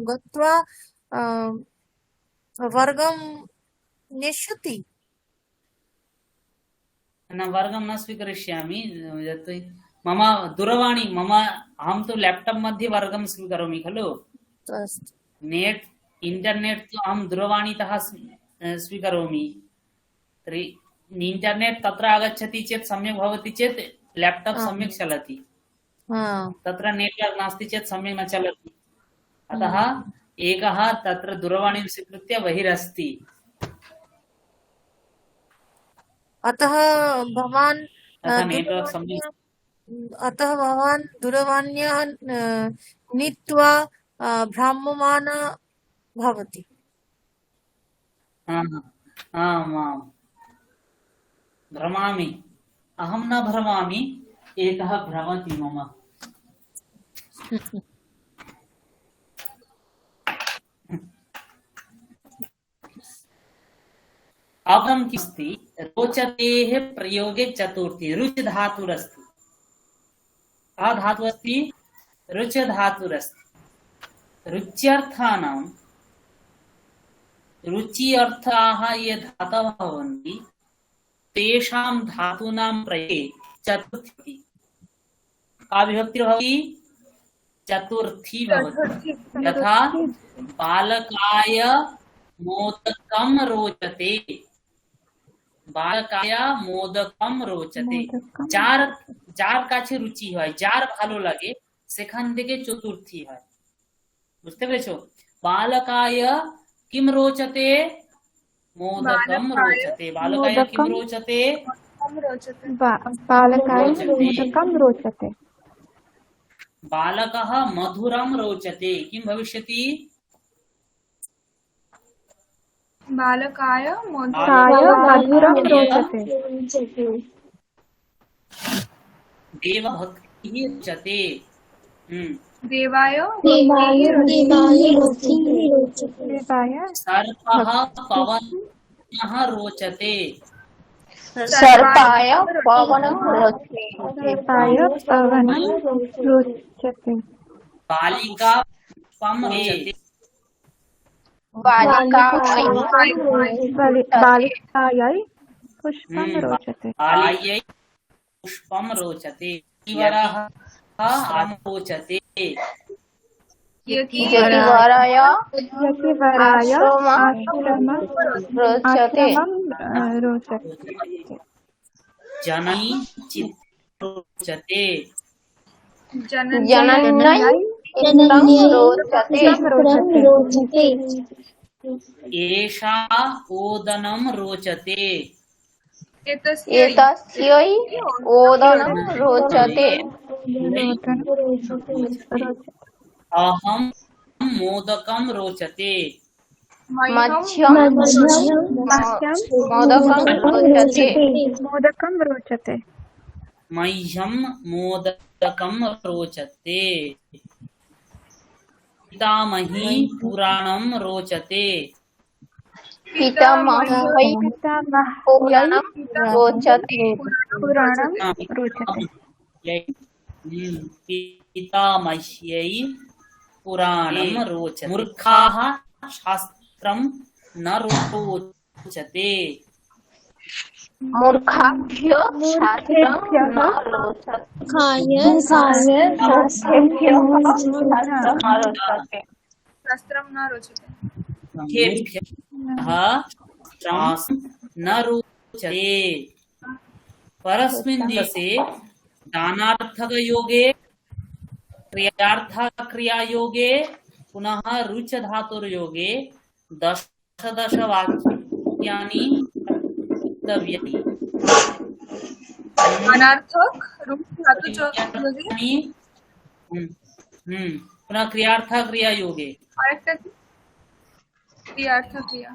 गत्वा वर्गं नेष्यति? न, वर्गं न स्वीकरिष्यामि। यत् मम दूरवाणी अहं तु लेप्टाप् मध्ये वर्गं स्वीकरोमि खलु। अस्तु। नेट् इंटरनेट तु अहं दूरवाणीतः स्वीकरोमि। तर्हि इंटरनेट् तत्र आगच्छति चेत् सम्यक् भवति चेत् लेप्टाप् सम्यक् चलति। तत्र नेट्वर्क् नास्ति चेत् सम्यक् न चलति। अतः एकः तत्र दूरवाणीं स्वीकृत्य बहिरस्ति। अतः भवान् नेट्वर्क् सम्यक् दूरवाण्याः नीत्वा भ्राम्यमाण भवति। आम्, भ्रमामि। अहं न भ्रमामि, एकः भ्रमति मम। अवं किमस्ति? रोचतेः प्रयोगे चतुर्थी रुच धातुरस्ति। का धातु अस्ति? रुच धातुरस्ति। रुच्यर्थानां रुचि अर्थाः ये धातवः भवन्ति तेषां धातूनां प्रयोगे चतुर्थी। का विभक्ति भवति? चतुर्थी भवति। यथा बालकाय मोदकं रोचते, बालकाय मोदकम रोचते। যার কাছে রুচি হয়, যার ভালো লাগে, সেখান থেকে চতুর্থী হয়। বুঝতে পেরেছো? বালকায় কিম রোচতে? मोदकम रोचते बालकाय किम रोचते मोदकं रोचते बालकाय रोचते। मोदकं रोचते बालकः मधुरं रोचते किं भविष्यति बालकाय काय मधुरं बालकाय रोचते देवभक्तिः रोचते देवाय देवाय रोचते देवाय सर्पः पवनः रोचते सर्पाय पवनं रोचते देवाय पवनं रोचते बालिका पुष्पं रोचते बालिकायै बालिकायै पुष्पं रोचते बाल्यै पुष्पं रोचते यतिवरः आम रोचते यतिवराय यतिवराय आश्रमं रोचते रोचते जननी चित्तं रोचते जनन्यै चित्तं रोचते एषा ओदनं रोचते एतस्यै ओदनं रोचते अहं मोदकं रोचते मह्यं मोदकं रोचते मोदकं रोचते मह्यं मोदकं रोचते पितामही पुराणं रोचते पितामह्यै पुराणं रोचते पुराणं रोचते पितामह्यै पुराणं रोचते मूर्खाः शास्त्रं न रोचते मूर्खाभ्यो शास्त्रं न रोचते शास्त्रं न रोचते मूर्खेभ्यः शास्त्रं न रोचते परस्मिन् दिवसे दानार्थकयोगे क्रियार्थक्रियायोगे पुनः रुच धातुर्योगे दश वाक्यानि कर्तव्यानि अनर्थक रूप धातु योगे पुनः क्रियार्थक्रियायोगे আরেকটা কি ক্রিয়ার্থ ক্রিয়া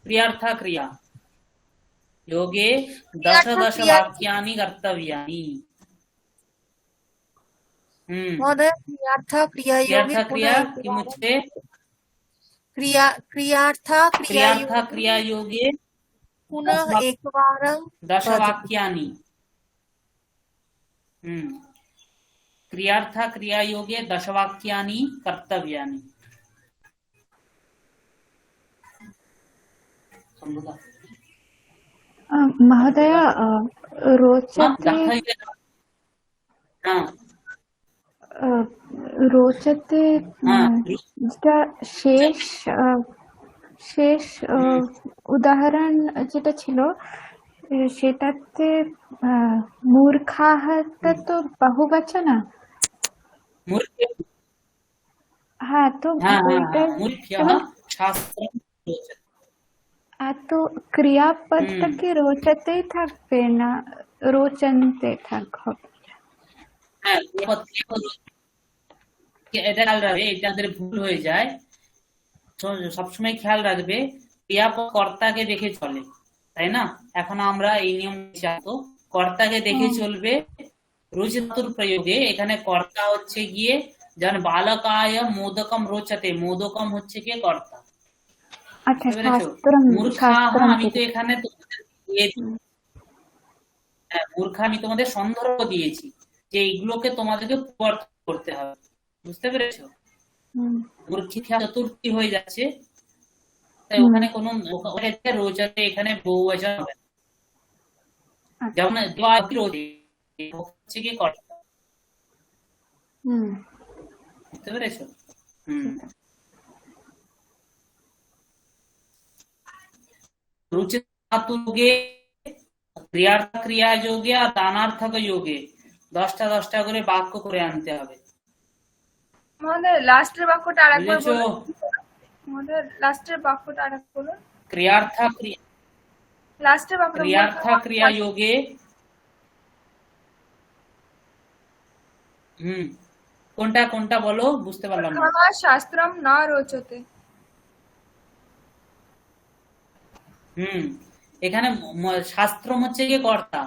क्रियार्थक्रिया योगे दश वाक्यानि कर्तव्यानि महोदय क्रियार्थ क्रियायोगे क्रियार्थक्रिया किमुच्यते क्रियार्थ क्रियायोगे पुनः एकवारं दश वाक्यानि क्रियार्थक्रियायोगे दश वाक्यानि कर्तव्यानि महोदय रोचते रोचते যেটা শেষ উদাহরণ যেটা ছিল সেটাতে মূর্খাহটা তো বহুবচন হ্যাঁ তো তো ক্রিয়াপদটাকে রোচতেই থাকবে না রোচনতে থাকবে এটা খেয়াল রাখবে, এটা আমাদের ভুল হয়ে যায়। সবসময় খেয়াল রাখবে ক্রিয়াপদ কর্তাকে দেখে চলে, তাই না? এখন আমরা এই নিয়ম জানতো কর্তাকে দেখে চলবে। রুচ ধাতুর প্রয়োগে এখানে কর্তা হচ্ছে গিয়ে যেমন বালকায় মোদকম রোচতে, মোদকম হচ্ছে গিয়ে কর্তা। আচ্ছা মূর্খা আমি তো এখানে মূর্খা আমি তোমাদের সন্দর্ভ দিয়েছি যে এইগুলোকে তোমাদেরকে পরিবর্তন করতে হবে, বুঝতে পেরেছো? মূর্খিকা চতুর্থী হয়ে যাচ্ছে, তাই ওখানে কোন রোজাতে এখানে বহুবচন হবে, যেমন হচ্ছে কি কর্তা, বুঝতে পেরেছো? रुच धातु योगे क्रियार्थ क्रिया योगे और दानार्थक योगे 10টা করে বাক্য করে আনতে হবে। মহোদয় লাস্টের বাক্যটা আরেকবার বুঝেছো? বলুন। মহোদয় লাস্টের বাক্যটা আরেকবার বলুন। क्रियार्थ क्रिया লাস্টে বাপরে क्रियार्थ क्रिया योगे কোনটা কোনটা বলো, বুঝতে পারলাম না। মূর্খः শাস্ত্রম না রোচতে। এখানে শাস্ত্রম হচ্ছে গিয়ে কর্তা,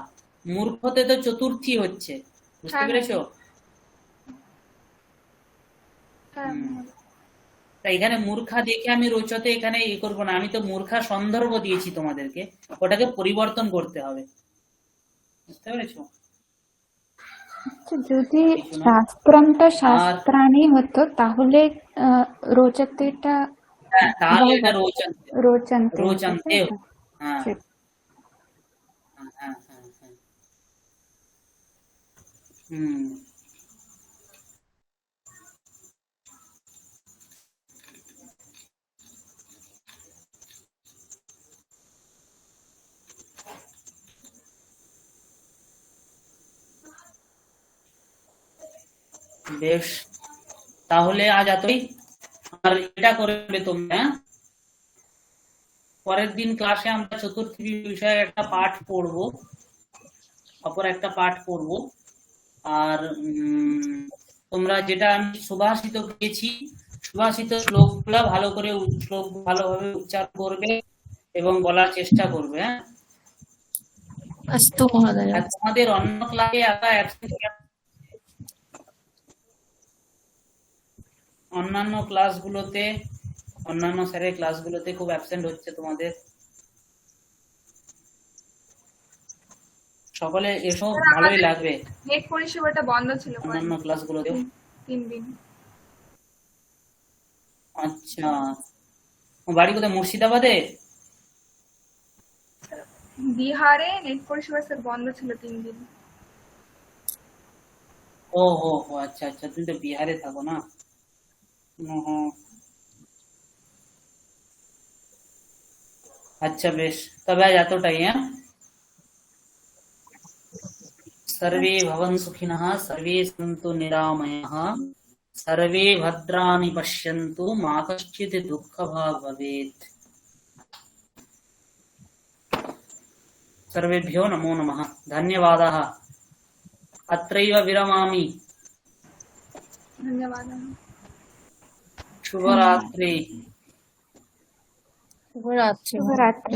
মূর্খতে তো চতুর্থী হচ্ছে, বুঝতে হ্যাঁ, পেরেছো? হ্যাঁ, তা এখানে মূর্খা দেখে আমি রোচতে এখানে করবো না, আমি তো মূর্খা সন্দর্ভ দিয়েছি তোমাদেরকে, ওটাকে পরিবর্তন করতে হবে, বুঝতে পেরেছো? আচ্ছা, যদি শাস্ত্রমটা শাস্ত্রাণী হতো তাহলে রোচতেটা হ্যাঁ, তাহলে এটা রোচন্তে রোচন্তে হতো। হ্যাঁ ঠিক। হ্যাঁ হ্যাঁ হ্যাঁ হ্যাঁ। হুম বেশ, তাহলে আজ এতই। আর এটা করবে তোমরা, পরের দিন ক্লাসে আমরা চতুর্থী বিষয়ে একটা পাঠ পড়বো, অপর একটা পাঠ পড়বো। আর তোমরা যেটা আমি সুভাষিত পেয়েছি, সুভাষিত শ্লোকগুলা ভালো করে শ্লোক ভালোভাবে উচ্চারণ করবে এবং বলার চেষ্টা করবে। হ্যাঁ, अस्तु महोदय। আর তোমাদের অন্য ক্লাসে অন্যান্য ক্লাসগুলোতে, অন্যান্য স্যারের ক্লাসগুলোতে খুব অ্যাবসেন্ট হচ্ছে তোমাদের, সকলে এসো, ভালোই লাগবে। নেট পরিষেবাটা বন্ধ ছিল অন্যান্য ক্লাসগুলোতে 3 দিন। আচ্ছা, বাড়ি কোথায়? মুর্শিদাবাদে? বিহারে নেট পরিষেবা স্যার বন্ধ ছিল 3 দিন। ও হো হো, আচ্ছা আচ্ছা, তুমি তো বিহারে থাকো না। আচ্ছা বেশ, তবে আজ এতটাই। হ্যাঁ, सर्वे भवन्तु सुखिनः, सर्वे सन्तु निरामयाः, सर्वे भद्राणि पश्यन्तु, मा कश्चित् दुःखभाग् भवेत्। सर्वेभ्यो नमो नमः, धन्यवादाः। अत्रैव विरमामि। धन्यवादः। शुभरात्रि। शुभरात्रि। शुभरात्रि।